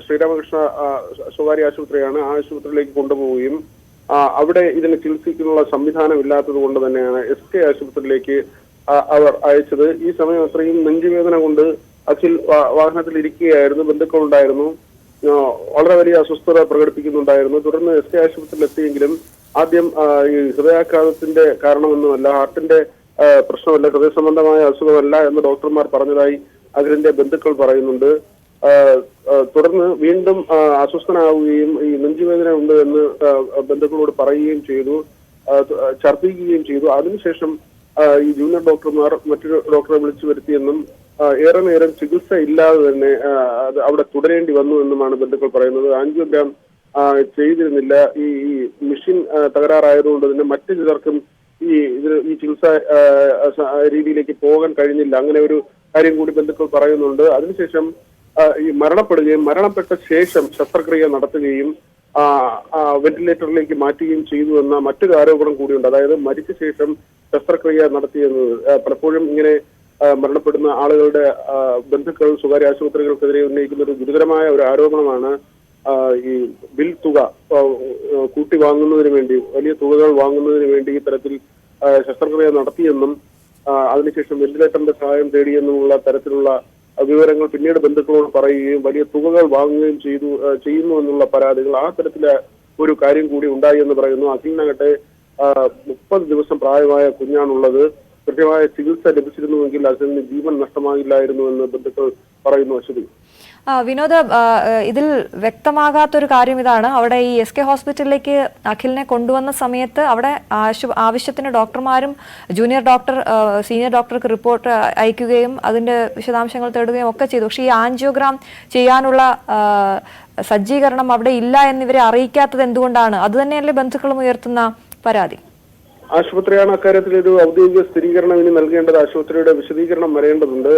ശ്രീരാമകൃഷ്ണ സ്വകാര്യ ആശുപത്രിയാണ്, ആ ആശുപത്രിയിലേക്ക് കൊണ്ടുപോവുകയും അവിടെ ഇതിന് ചികിത്സിക്കാനുള്ള സംവിധാനം ഇല്ലാത്തത് കൊണ്ട് തന്നെയാണ് SK ആശുപത്രിയിലേക്ക് അവർ അയച്ചത്. ഈ സമയം അത്രയും നെഞ്ചുവേദന കൊണ്ട് അഖിൽ വാഹനത്തിൽ ഇരിക്കുകയായിരുന്നു. ബന്ധുക്കളുണ്ടായിരുന്നു, വളരെ വലിയ അസ്വസ്ഥത പ്രകടിപ്പിക്കുന്നുണ്ടായിരുന്നു. തുടർന്ന് SK ആശുപത്രിയിൽ എത്തിയെങ്കിലും ആദ്യം ഈ ഹൃദയാഘാതത്തിന്റെ കാരണമെന്നുമല്ല, ഹാർട്ടിന്റെ പ്രശ്നമല്ല, ഹൃദയ സംബന്ധമായ അസുഖമല്ല എന്ന് ഡോക്ടർമാർ പറഞ്ഞതായി അഖിലിന്റെ ബന്ധുക്കൾ പറയുന്നുണ്ട്. തുടർന്ന് വീണ്ടും അസ്വസ്ഥനാവുകയും ഈ നെഞ്ചുവേദന ഉണ്ട് എന്ന് ബന്ധുക്കളോട് പറയുകയും ചെയ്തു, ഛർദ്ദിക്കുകയും ചെയ്തു. അതിനുശേഷം ഈ ജൂനിയർ ഡോക്ടർമാർ മറ്റൊരു ഡോക്ടറെ വിളിച്ചു വരുത്തിയെന്നും ഏറെ നേരം ചികിത്സ ഇല്ലാതെ തന്നെ അവിടെ തുടരേണ്ടി വന്നു എന്നുമാണ് ബന്ധുക്കൾ പറയുന്നത്. ആൻജിയോഗ്രാം ചെയ്തിരുന്നില്ല. ഈ മെഷീൻ തകരാറായതുകൊണ്ട് തന്നെ മറ്റു ചിലർക്കും ഈ ചികിത്സ രീതിയിലേക്ക് പോകാൻ കഴിഞ്ഞില്ല. അങ്ങനെ ഒരു കാര്യം കൂടി ബന്ധുക്കൾ പറയുന്നുണ്ട്. അതിനുശേഷം ഈ മരണപ്പെട്ട ശേഷം ശസ്ത്രക്രിയ നടത്തുകയും വെന്റിലേറ്ററിലേക്ക് മാറ്റുകയും ചെയ്തു എന്ന മറ്റൊരു ആരോപണം കൂടിയുണ്ട്. അതായത് മരിച്ച ശേഷം ശസ്ത്രക്രിയ നടത്തിയെന്നത് പലപ്പോഴും ഇങ്ങനെ മരണപ്പെടുന്ന ആളുകളുടെ ബന്ധുക്കൾ സ്വകാര്യ ആശുപത്രികൾക്കെതിരെ ഉന്നയിക്കുന്ന ഒരു ഗുരുതരമായ ഒരു ആരോപണമാണ്. ഈ ബിൽ തുക കൂട്ടി വാങ്ങുന്നതിന് വേണ്ടി, വലിയ തുകകൾ വാങ്ങുന്നതിന് വേണ്ടി ഇത്തരത്തിൽ ശസ്ത്രക്രിയ നടത്തിയെന്നും അതിനുശേഷം വെന്റിലേറ്ററിന്റെ സഹായം തേടിയെന്നുമുള്ള തരത്തിലുള്ള വിവരങ്ങൾ പിന്നീട് ബന്ധുക്കളോട് പറയുകയും വലിയ തുകകൾ വാങ്ങുകയും ചെയ്യുന്നു എന്നുള്ള പരാതികൾ, ആ തരത്തിലെ ഒരു കാര്യം കൂടി ഉണ്ടായി എന്ന് പറയുന്നു. അഖിലിനാകട്ടെ 30 ദിവസം പ്രായമായ കുഞ്ഞാണുള്ളത്. കൃത്യമായ ചികിത്സ ലഭിച്ചിരുന്നുവെങ്കിൽ അഖിലിന് ജീവൻ നഷ്ടമാകില്ലായിരുന്നു എന്ന് ബന്ധുക്കൾ പറയുന്നു. അശ്വതി, വിനോദ്, ഇതിൽ വ്യക്തമാകാത്തൊരു കാര്യം ഇതാണ്. അവിടെ ഈ SK ഹോസ്പിറ്റലിലേക്ക് അഖിലിനെ കൊണ്ടുവന്ന സമയത്ത് അവിടെ ആവശ്യത്തിന് ഡോക്ടർമാരും ജൂനിയർ ഡോക്ടർ സീനിയർ ഡോക്ടർക്ക് റിപ്പോർട്ട് അയക്കുകയും അതിന്റെ വിശദാംശങ്ങൾ തേടുകയും ഒക്കെ ചെയ്തു. പക്ഷേ ഈ ആൻജിയോഗ്രാം ചെയ്യാനുള്ള സജ്ജീകരണം അവിടെ ഇല്ല എന്നിവരെ അറിയിക്കാത്തത് എന്തുകൊണ്ടാണ്? അത് തന്നെയല്ലേ ബന്ധുക്കളും ഉയർത്തുന്ന പരാതി? ആശുപത്രിയാണ് അക്കാര്യത്തിൽ ഒരു ഔദ്യോഗിക സ്ഥിരീകരണം ഇനി നൽകേണ്ടത്. ആശുപത്രിയുടെ വിശദീകരണം വരേണ്ടതുണ്ട്.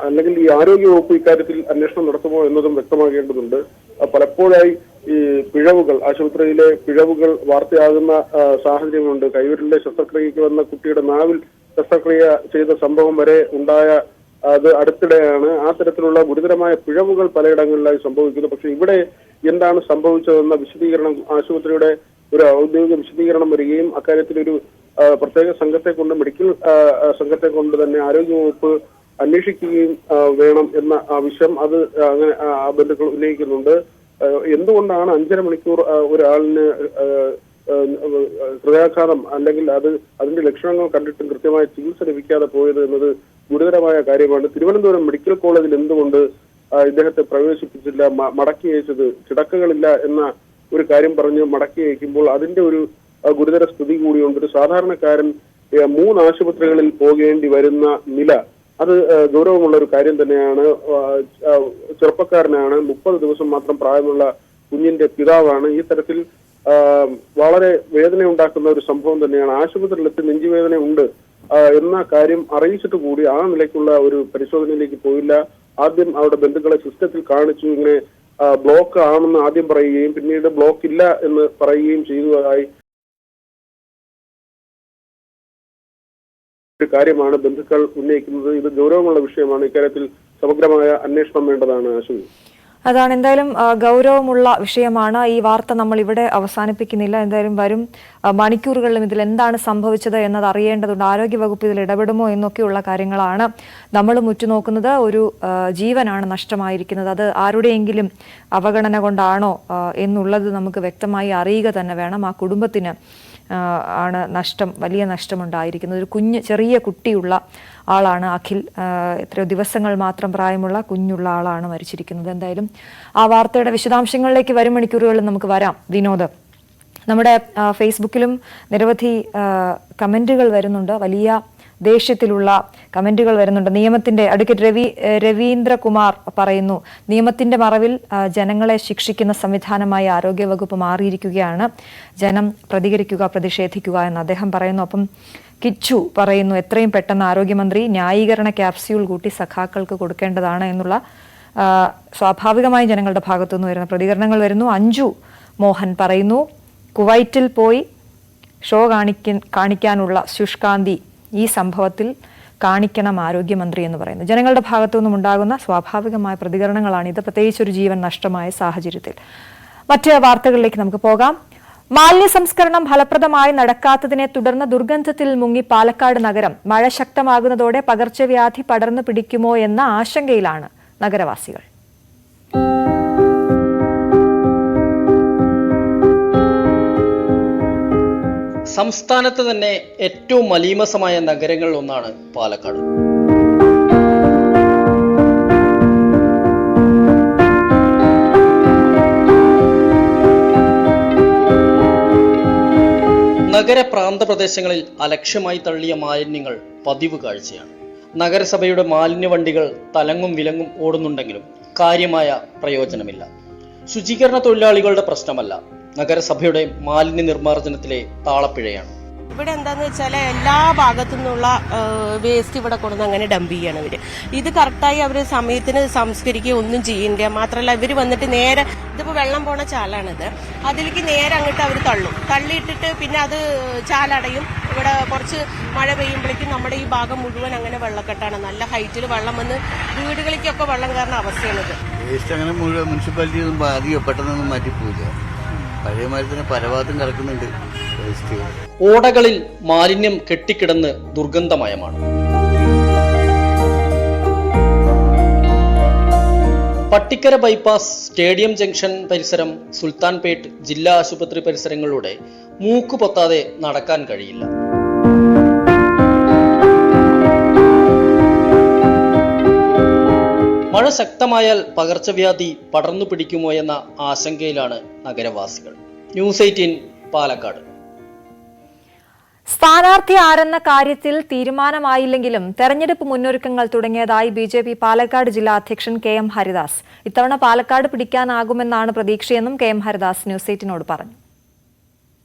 അല്ലെങ്കിൽ ഈ ആരോഗ്യവകുപ്പ് ഇക്കാര്യത്തിൽ അന്വേഷണം നടത്തുമോ എന്നതും വ്യക്തമാകേണ്ടതുണ്ട്. പലപ്പോഴായി ഈ പിഴവുകൾ, ആശുപത്രിയിലെ പിഴവുകൾ വാർത്തയാകുന്ന സാഹചര്യമുണ്ട്. കൈവിരലിന്റെ ശസ്ത്രക്രിയയ്ക്ക് വന്ന കുട്ടിയുടെ നാവിൽ ശസ്ത്രക്രിയ ചെയ്ത സംഭവം വരെ ഉണ്ടായ അത് അടുത്തിടെയാണ്. ആ തരത്തിലുള്ള ഗുരുതരമായ പിഴവുകൾ പലയിടങ്ങളിലായി സംഭവിക്കുന്നു. പക്ഷെ ഇവിടെ എന്താണ് സംഭവിച്ചതെന്ന വിശദീകരണം, ആശുപത്രിയുടെ ഒരു ഔദ്യോഗിക വിശദീകരണം വരികയും അക്കാര്യത്തിലൊരു പ്രത്യേക സംഘത്തെ കൊണ്ട്, മെഡിക്കൽ സംഘത്തെ കൊണ്ട് തന്നെ ആരോഗ്യവകുപ്പ് അന്വേഷിക്കുകയും വേണം എന്ന ആവശ്യം അത് അങ്ങനെ ബന്ധുക്കൾ ഉന്നയിക്കുന്നുണ്ട്. എന്തുകൊണ്ടാണ് 5.5 മണിക്കൂർ ഒരാളിന് ഹൃദയാഘാതം അല്ലെങ്കിൽ അതിന്റെ ലക്ഷണങ്ങൾ കണ്ടിട്ടും കൃത്യമായ ചികിത്സ ലഭിക്കാതെ പോയത് എന്നത് ഗുരുതരമായ കാര്യമാണ്. തിരുവനന്തപുരം മെഡിക്കൽ കോളേജിൽ എന്തുകൊണ്ട് ഇദ്ദേഹത്തെ പ്രവേശിപ്പിച്ചില്ല, മടക്കി അയച്ചത്, കിടക്കകളില്ല എന്ന ഒരു കാര്യം പറഞ്ഞ് മടക്കി അയക്കുമ്പോൾ അതിന്റെ ഒരു ഗുരുതര സ്ഥിതി കൂടിയുണ്ട്. ഒരു സാധാരണക്കാരൻ 3 ആശുപത്രികളിൽ പോകേണ്ടി വരുന്ന നില അത് ഗൗരവമുള്ള ഒരു കാര്യം തന്നെയാണ്. ചെറുപ്പക്കാരനാണ്, 30 ദിവസം മാത്രം പ്രായമുള്ള കുഞ്ഞിന്റെ പിതാവാണ്. ഈ തരത്തിൽ വളരെ വേദന ഉണ്ടാക്കുന്ന ഒരു സംഭവം തന്നെയാണ്. ആശുപത്രിയിലെത്തി നെഞ്ചുവേദന ഉണ്ട് എന്ന കാര്യം അറിയിച്ചിട്ട് കൂടി ആ നിലയ്ക്കുള്ള ഒരു പരിശോധനയിലേക്ക് പോയില്ല. ആദ്യം അവിടെ ബന്ധുക്കളെ സിസ്റ്റത്തിൽ കാണിച്ചു, ഇങ്ങനെ ബ്ലോക്ക് ആണെന്ന് ആദ്യം പറയുകയും പിന്നീട് ബ്ലോക്ക് ഇല്ല എന്ന് പറയുകയും ചെയ്തതായി ഒരു കാര്യമാണ് ബന്ധുക്കൾ ഉന്നയിക്കുന്നത്. ഇത് ഗൗരവമുള്ള വിഷയമാണ്. ഇക്കാര്യത്തിൽ സമഗ്രമായ അന്വേഷണം വേണ്ടതാണ്. അശ്വിനി, അതാണ് എന്തായാലും ഗൗരവമുള്ള വിഷയമാണ്. ഈ വാർത്ത നമ്മൾ ഇവിടെ അവസാനിപ്പിക്കുന്നില്ല. എന്തായാലും വരും മണിക്കൂറുകളിലും ഇതിൽ എന്താണ് സംഭവിച്ചത് എന്നത് അറിയേണ്ടതുണ്ട്. ആരോഗ്യവകുപ്പ് ഇതിൽ ഇടപെടുമോ എന്നൊക്കെയുള്ള കാര്യങ്ങളാണ് നമ്മൾ ഉറ്റുനോക്കുന്നത്. ഒരു ജീവനാണ് നഷ്ടമായിരിക്കുന്നത്. അത് ആരുടെയെങ്കിലും അവഗണന കൊണ്ടാണോ എന്നുള്ളത് നമുക്ക് വ്യക്തമായി അറിയുക തന്നെ വേണം. ആ കുടുംബത്തിന് ആണ് നഷ്ടം, വലിയ നഷ്ടമുണ്ടായിരിക്കുന്നത്. ഒരു ചെറിയ കുട്ടിയുള്ള ആളാണ് അഖിൽ. എത്രയോ ദിവസങ്ങൾ മാത്രം പ്രായമുള്ള കുഞ്ഞുള്ള ആളാണ് മരിച്ചിരിക്കുന്നത്. എന്തായാലും ആ വാർത്തയുടെ വിശദാംശങ്ങളിലേക്ക് വരും മണിക്കൂറുകളിൽ നമുക്ക് വരാം. വിനോദ്, നമ്മുടെ ഫേസ്ബുക്കിലും നിരവധി കമൻറ്റുകൾ വരുന്നുണ്ട്. വലിയ ദേഷ്യത്തിലുള്ള കമൻറ്റുകൾ വരുന്നുണ്ട്. നിയമത്തിന്റെ അഡ്വക്കേറ്റ് രവീന്ദ്രകുമാർ പറയുന്നു, നിയമത്തിന്റെ മറവിൽ ജനങ്ങളെ ശിക്ഷിക്കുന്ന സംവിധാനമായി ആരോഗ്യവകുപ്പ് മാറിയിരിക്കുകയാണ്. ജനം പ്രതികരിക്കുക, പ്രതിഷേധിക്കുക എന്ന് അദ്ദേഹം പറയുന്നു. അപ്പം കിച്ചു പറയുന്നു, എത്രയും പെട്ടെന്ന് ആരോഗ്യമന്ത്രി ന്യായീകരണ ക്യാപ്സ്യൂൾ കൂട്ടി സഖാക്കൾക്ക് കൊടുക്കേണ്ടതാണ് എന്നുള്ള സ്വാഭാവികമായി ജനങ്ങളുടെ ഭാഗത്തുനിന്ന് വരുന്ന പ്രതികരണങ്ങൾ വരുന്നു. അഞ്ജു മോഹൻ പറയുന്നു, കുവൈറ്റിൽ പോയി ഷോ കാണിക്കാനുള്ള ശുഷ്കാന്തി ഈ സംഭവത്തിൽ കാണിക്കണം ആരോഗ്യമന്ത്രി എന്ന് പറയുന്നു. ജനങ്ങളുടെ ഭാഗത്തു നിന്നും ഉണ്ടാകുന്ന സ്വാഭാവികമായ പ്രതികരണങ്ങളാണിത്, പ്രത്യേകിച്ച് ഒരു ജീവൻ നഷ്ടമായ സാഹചര്യത്തിൽ. മറ്റ് വാർത്തകളിലേക്ക് നമുക്ക് പോകാം. മാലിന്യ സംസ്കരണം ഫലപ്രദമായി നടക്കാത്തതിനെ തുടർന്ന് ദുർഗന്ധത്തിൽ മുങ്ങി പാലക്കാട് നഗരം. മഴ ശക്തമാകുന്നതോടെ പകർച്ചവ്യാധി പടർന്നു പിടിക്കുമോ എന്ന ആശങ്കയിലാണ് നഗരവാസികൾ. സംസ്ഥാനത്ത് തന്നെ ഏറ്റവും മലീമസമായ നഗരങ്ങളിൽ ഒന്നാണ് പാലക്കാട്. നഗര പ്രാന്തപ്രദേശങ്ങളിൽ അലക്ഷ്യമായി തള്ളിയ മാലിന്യങ്ങൾ പതിവ് കാഴ്ചയാണ്. നഗരസഭയുടെ മാലിന്യ വണ്ടികൾ തലങ്ങും വിലങ്ങും ഓടുന്നുണ്ടെങ്കിലും കാര്യമായ പ്രയോജനമില്ല. ശുചീകരണ തൊഴിലാളികളുടെ പ്രശ്നമല്ല, നഗരസഭയുടെ മാലിന്യ നിർമ്മാർജ്ജനത്തിലെ താളപ്പിഴയാണ്. ഇവിടെ എന്താന്ന് വെച്ചാൽ എല്ലാ ഭാഗത്തു നിന്നുള്ള വേസ്റ്റ് ഇവിടെ കൊണ്ടുവന്ന് അങ്ങനെ ഡംപ് ചെയ്യാണ് ഇവര്. ഇത് കറക്റ്റായി അവർ സമയത്തിന് സംസ്കരിക്കുകയോ ഒന്നും ചെയ്യില്ല. മാത്രമല്ല ഇവർ വന്നിട്ട് നേരെ, ഇതിപ്പോ വെള്ളം പോണ ചാലാണിത്, അതിലേക്ക് നേരെ അങ്ങോട്ട് അവർ തള്ളിയിട്ടിട്ട് പിന്നെ അത് ചാലടയും. ഇവിടെ കുറച്ച് മഴ പെയ്യുമ്പോഴേക്കും നമ്മുടെ ഈ ഭാഗം മുഴുവൻ അങ്ങനെ വെള്ളക്കെട്ടാണ്. നല്ല ഹൈറ്റിൽ വെള്ളം വന്ന് വീടുകളിലേക്കൊക്കെ വെള്ളം കയറുന്ന അവസ്ഥയാണിത്. വേസ്റ്റ് അങ്ങനെ മുഴുവൻ മുനിസിപ്പാലിറ്റി ഒന്നും അധികം പെട്ടെന്നൊന്നും മാറ്റിപ്പോയില്ല. പഴയ മാതിരി പലഭാഗത്തും കിടക്കുന്നുണ്ട് വേസ്റ്റ്. ഓടകളിൽ മാലിന്യം കെട്ടിക്കിടന്ന് ദുർഗന്ധമയമാണ്. പട്ടിക്കര ബൈപ്പാസ്, സ്റ്റേഡിയം ജംഗ്ഷൻ പരിസരം, സുൽത്താൻപേട്ട് ജില്ലാ ആശുപത്രി പരിസരങ്ങളിലൂടെ മൂക്ക് പൊത്താതെ നടക്കാൻ കഴിയില്ല. മഴ ശക്തമായാൽ പകർച്ചവ്യാധി പടർന്നു പിടിക്കുമോ എന്ന ആശങ്കയിലാണ് നഗരവാസികൾ. ന്യൂസ് 18 പാലക്കാട്. സ്ഥാനാർത്ഥി ആരെന്ന കാര്യത്തിൽ തീരുമാനമായില്ലെങ്കിലും തെരഞ്ഞെടുപ്പ് മുന്നൊരുക്കങ്ങൾ തുടങ്ങിയതായി BJP പാലക്കാട് ജില്ലാ അധ്യക്ഷൻ KM ഹരിദാസ്. ഇത്തവണ പാലക്കാട് പിടിക്കാനാകുമെന്നാണ് പ്രതീക്ഷയെന്നും KM ഹരിദാസ് ന്യൂസ് 18നോട് പറഞ്ഞു.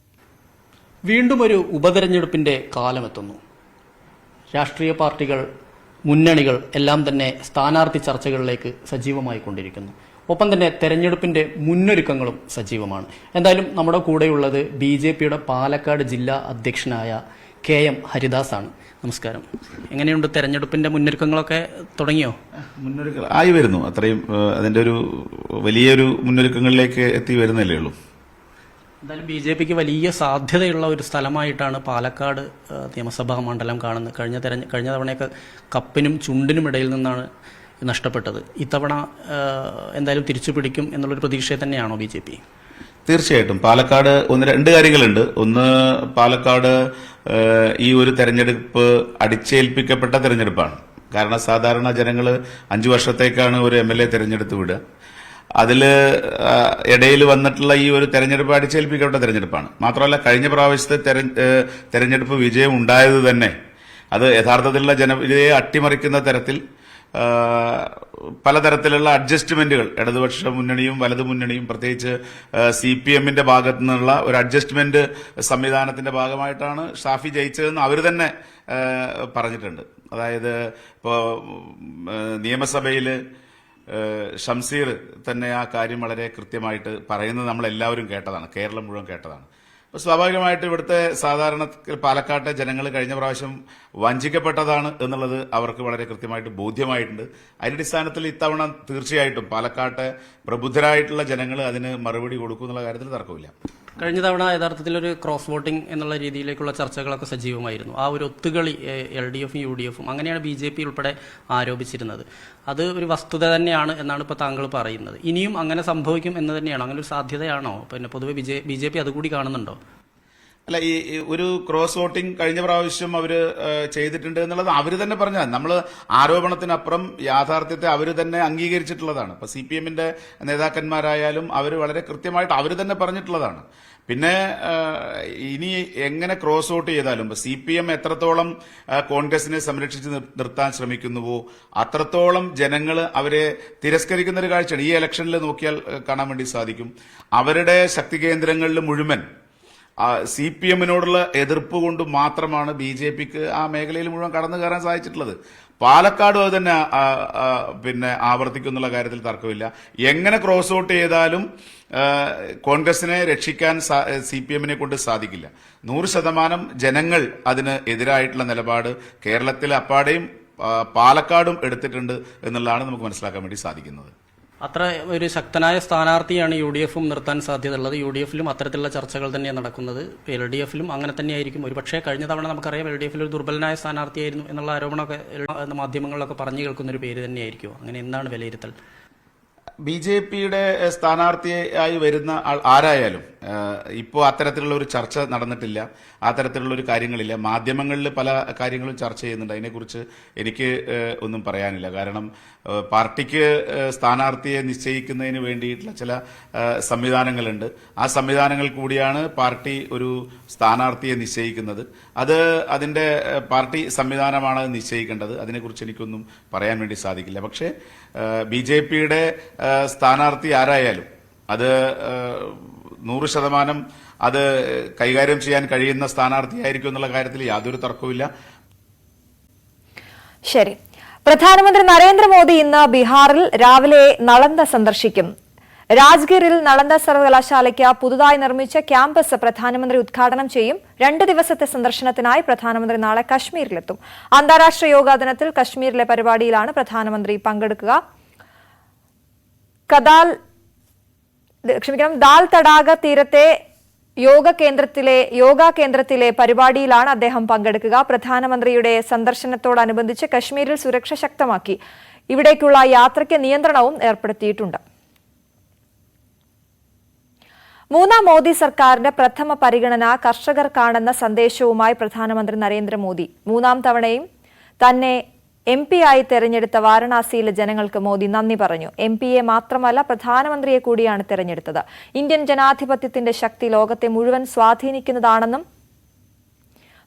വീണ്ടും ഒരു ഉപതെരഞ്ഞെടുപ്പിന്റെ കാലമെത്തുന്നു. രാഷ്ട്രീയ പാർട്ടികൾ, മുന്നണികൾ എല്ലാം തന്നെ സ്ഥാനാർത്ഥി ചർച്ചകളിലേക്ക് സജീവമായി കൊണ്ടിരിക്കുന്നു. ഒപ്പം തന്നെ തെരഞ്ഞെടുപ്പിന്റെ മുന്നൊരുക്കങ്ങളും സജീവമാണ്. എന്തായാലും നമ്മുടെ കൂടെയുള്ളത് BJPയുടെ പാലക്കാട് ജില്ലാ അധ്യക്ഷനായ KM ഹരിദാസാണ്. നമസ്കാരം. എങ്ങനെയുണ്ട് തെരഞ്ഞെടുപ്പിന്റെ മുന്നൊരുക്കങ്ങളൊക്കെ തുടങ്ങിയോ? മുന്നൊരുക്കം ആയി വരുന്നു. അത്രയും അതിന്റെ ഒരു വലിയൊരു മുന്നൊരുക്കങ്ങളിലേക്ക് എത്തി വരുന്നല്ലേ ഉള്ളൂ. എന്തായാലും BJPക്ക് വലിയ സാധ്യതയുള്ള ഒരു സ്ഥലമായിട്ടാണ് പാലക്കാട് നിയമസഭാ മണ്ഡലം കാണുന്നത്. കഴിഞ്ഞ തവണയൊക്കെ കപ്പിനും ചുണ്ടിനും ഇടയിൽ നിന്നാണ് നഷ്ടപ്പെട്ടത്. ഇത്തവണ എന്തായാലും തിരിച്ചു പിടിക്കും എന്നുള്ളൊരു പ്രതീക്ഷയെ തന്നെയാണോ BJP? തീർച്ചയായിട്ടും പാലക്കാട് രണ്ട് കാര്യങ്ങളുണ്ട്. ഒന്ന്, പാലക്കാട് ഈ ഒരു തെരഞ്ഞെടുപ്പ് അടിച്ചേൽപ്പിക്കപ്പെട്ട തെരഞ്ഞെടുപ്പാണ്. കാരണം സാധാരണ ജനങ്ങൾ 5 വർഷത്തേക്കാണ് ഒരു MLA തെരഞ്ഞെടുത്ത് വിടുക. അതിൽ ഇടയിൽ വന്നിട്ടുള്ള ഈ ഒരു തെരഞ്ഞെടുപ്പ് അടിച്ചേൽപ്പിക്കപ്പെട്ട തെരഞ്ഞെടുപ്പാണ്. മാത്രമല്ല കഴിഞ്ഞ പ്രാവശ്യത്തെ തെരഞ്ഞെടുപ്പ് വിജയം ഉണ്ടായത് തന്നെ അത് യഥാർത്ഥത്തിലുള്ള ജനവിധിയെ അട്ടിമറിക്കുന്ന തരത്തിൽ പലതരത്തിലുള്ള അഡ്ജസ്റ്റ്മെന്റുകൾ ഇടതുപക്ഷ മുന്നണിയും വലതു മുന്നണിയും പ്രത്യേകിച്ച് CPMന്റെ ഭാഗത്തു നിന്നുള്ള ഒരു അഡ്ജസ്റ്റ്മെന്റ് സംവിധാനത്തിന്റെ ഭാഗമായിട്ടാണ് ഷാഫി ജയിച്ചതെന്ന് അവർ തന്നെ പറഞ്ഞിട്ടുണ്ട്. അതായത് ഇപ്പോൾ നിയമസഭയിൽ ഷംസീർ തന്നെ ആ കാര്യം വളരെ കൃത്യമായിട്ട് പറയുന്നത് നമ്മളെല്ലാവരും കേട്ടതാണ്, കേരളം മുഴുവൻ കേട്ടതാണ്. അപ്പോൾ സ്വാഭാവികമായിട്ട് ഇവിടുത്തെ സാധാരണ പാലക്കാട്ടെ ജനങ്ങൾ കഴിഞ്ഞ പ്രാവശ്യം വഞ്ചിക്കപ്പെട്ടതാണ് എന്നുള്ളത് അവർക്ക് വളരെ കൃത്യമായിട്ട് ബോധ്യമായിട്ടുണ്ട്. അതിന്റെ അടിസ്ഥാനത്തിൽ ഇത്തവണ തീർച്ചയായിട്ടും പാലക്കാട്ടെ പ്രബുദ്ധരായിട്ടുള്ള ജനങ്ങൾ അതിന് മറുപടി കൊടുക്കും എന്നുള്ള കാര്യത്തിൽ തർക്കമില്ല. കഴിഞ്ഞ തവണ യഥാർത്ഥത്തിൽ ഒരു ക്രോസ് വോട്ടിംഗ് എന്നുള്ള രീതിയിലേക്കുള്ള ചർച്ചകളൊക്കെ സജീവമായിരുന്നു. ആ ഒരു ഒത്തുകളി LDFും UDFും അങ്ങനെയാണ് BJP ഉൾപ്പെടെ ആരോപിച്ചിരുന്നത്. അത് ഒരു വസ്തുത തന്നെയാണ് എന്നാണ് ഇപ്പോൾ താങ്കൾ പറയുന്നത്. ഇനിയും അങ്ങനെ സംഭവിക്കും എന്ന് തന്നെയാണോ? അങ്ങനെ ഒരു സാധ്യതയാണോ? പിന്നെ പൊതുവെ BJP അതുകൂടി കാണുന്നുണ്ടോ? അല്ല, ഈ ഒരു ക്രോസ് വോട്ടിംഗ് കഴിഞ്ഞ പ്രാവശ്യം അവർ ചെയ്തിട്ടുണ്ട് എന്നുള്ളത് അവർ തന്നെ പറഞ്ഞാൽ, നമ്മൾ ആരോപണത്തിനപ്പുറം യാഥാർത്ഥ്യത്തെ അവർ തന്നെ അംഗീകരിച്ചിട്ടുള്ളതാണ്. ഇപ്പൊ CPMന്റെ നേതാക്കന്മാരായാലും അവർ വളരെ കൃത്യമായിട്ട് അവർ തന്നെ പറഞ്ഞിട്ടുള്ളതാണ്. പിന്നെ ഇനി എങ്ങനെ ക്രോസ് വോട്ട് ചെയ്താലും CPM എത്രത്തോളം കോൺഗ്രസിനെ സംരക്ഷിച്ച് നിർത്താൻ ശ്രമിക്കുന്നുവോ അത്രത്തോളം ജനങ്ങൾ അവരെ തിരസ്കരിക്കുന്ന ഒരു കാഴ്ചയാണ് ഈ ഇലക്ഷനിൽ നോക്കിയാൽ കാണാൻ വേണ്ടി സാധിക്കും. അവരുടെ ശക്തി കേന്ദ്രങ്ങളിൽ മുഴുവൻ CPMനോടുള്ള എതിർപ്പ് കൊണ്ട് മാത്രമാണ് BJPക്ക് ആ മേഖലയിൽ മുഴുവൻ കടന്നു കയറാൻ സാധിച്ചിട്ടുള്ളത്. പാലക്കാടും അത് തന്നെ പിന്നെ ആവർത്തിക്കുന്നുള്ള കാര്യത്തിൽ തർക്കമില്ല. എങ്ങനെ ക്രോസ് ഔട്ട് ചെയ്താലും കോൺഗ്രസിനെ രക്ഷിക്കാൻ CPMനെ കൊണ്ട് സാധിക്കില്ല. 100% ജനങ്ങൾ അതിന് എതിരായിട്ടുള്ള നിലപാട് കേരളത്തിലെ അപ്പാടെയും പാലക്കാടും എടുത്തിട്ടുണ്ട് എന്നുള്ളതാണ് നമുക്ക് മനസ്സിലാക്കാൻ വേണ്ടി സാധിക്കുന്നത്. അത്ര ഒരു ശക്തനായ സ്ഥാനാർത്ഥിയാണ് UDFും നിർത്താൻ സാധ്യതയുള്ളത്. UDFിലും അത്തരത്തിലുള്ള ചർച്ചകൾ തന്നെയാണ് നടക്കുന്നത്. LDFിലും അങ്ങനെ തന്നെയായിരിക്കും. ഒരു പക്ഷേ കഴിഞ്ഞ തവണ നമുക്കറിയാം LDFിൽ ഒരു ദുർബലനായ സ്ഥാനാർത്ഥിയായിരുന്നു എന്നുള്ള ആരോപണമൊക്കെ മാധ്യമങ്ങളിലൊക്കെ പറഞ്ഞു കേൾക്കുന്ന ഒരു പേര് തന്നെയായിരിക്കും. അങ്ങനെ എന്താണ് വിലയിരുത്തൽ? BJPയുടെ സ്ഥാനാർത്ഥിയായി വരുന്ന ആരായാലും ഇപ്പോൾ അത്തരത്തിലുള്ള ഒരു ചർച്ച നടന്നിട്ടില്ല, ആ തരത്തിലുള്ള ഒരു കാര്യങ്ങളില്ല. മാധ്യമങ്ങളിൽ പല കാര്യങ്ങളും ചർച്ച ചെയ്യുന്നുണ്ട്. അതിനെക്കുറിച്ച് എനിക്ക് ഒന്നും പറയാനില്ല. കാരണം പാർട്ടിക്ക് സ്ഥാനാർത്ഥിയെ നിശ്ചയിക്കുന്നതിന് വേണ്ടിയിട്ടുള്ള ചില സംവിധാനങ്ങളുണ്ട്. ആ സംവിധാനങ്ങൾ കൂടിയാണ് പാർട്ടി ഒരു സ്ഥാനാർത്ഥിയെ നിശ്ചയിക്കുന്നത്. അത് അതിന്റെ പാർട്ടി സംവിധാനമാണ് നിശ്ചയിക്കേണ്ടത്. അതിനെക്കുറിച്ച് എനിക്കൊന്നും പറയാൻ വേണ്ടി സാധിക്കില്ല. പക്ഷേ BJPയുടെ സ്ഥാനാർത്ഥി ആരായാലും അത് 100% അത് കൈകാര്യം ചെയ്യാൻ കഴിയുന്ന സ്ഥാനാർത്ഥിയായിരിക്കും എന്നുള്ള കാര്യത്തിൽ യാതൊരു തർക്കവുമില്ല. ശരി. പ്രധാനമന്ത്രി നരേന്ദ്രമോദി ഇന്ന് ബീഹാറിൽ രാവിലെ നളന്ദ സന്ദർശിക്കും. രാജ്ഗീറിൽ നളന്ദ സർവകലാശാലയ്ക്ക് പുതുതായി നിർമ്മിച്ച ക്യാമ്പസ് പ്രധാനമന്ത്രി ഉദ്ഘാടനം ചെയ്യും. 2 ദിവസത്തെ സന്ദർശനത്തിനായി പ്രധാനമന്ത്രി നാളെ കശ്മീരിലെത്തും. അന്താരാഷ്ട്ര യോഗാ ദിനത്തിൽ കശ്മീരിലെ പരിപാടിയിലാണ് പ്രധാനമന്ത്രി പങ്കെടുക്കുക. ദാൽ തടാക തീരത്തെ യോഗാ കേന്ദ്രത്തിലെ പരിപാടിയിലാണ് അദ്ദേഹം പങ്കെടുക്കുക. പ്രധാനമന്ത്രിയുടെ സന്ദർശനത്തോടനുബന്ധിച്ച് കശ്മീരിൽ സുരക്ഷ ശക്തമാക്കി. ഇവിടേക്കുള്ള യാത്രയ്ക്ക് നിയന്ത്രണവും ഏർപ്പെടുത്തിയിട്ടുണ്ട്. 3ാം മോദി സർക്കാരിന്റെ പ്രഥമ പരിഗണന കർഷകർക്കാണെന്ന സന്ദേശവുമായി പ്രധാനമന്ത്രി നരേന്ദ്രമോദി 3ാം തവണയും തന്നെ MP ആയി തെരഞ്ഞെടുത്ത വാരണാസിയിലെ ജനങ്ങൾക്ക് മോദി നന്ദി പറഞ്ഞു. MP-യെ മാത്രമല്ല പ്രധാനമന്ത്രിയെ കൂടിയാണ് തെരഞ്ഞെടുത്തത്. ഇന്ത്യൻ ജനാധിപത്യത്തിന്റെ ശക്തി ലോകത്തെ മുഴുവൻ സ്വാധീനിക്കുന്നതാണെന്നും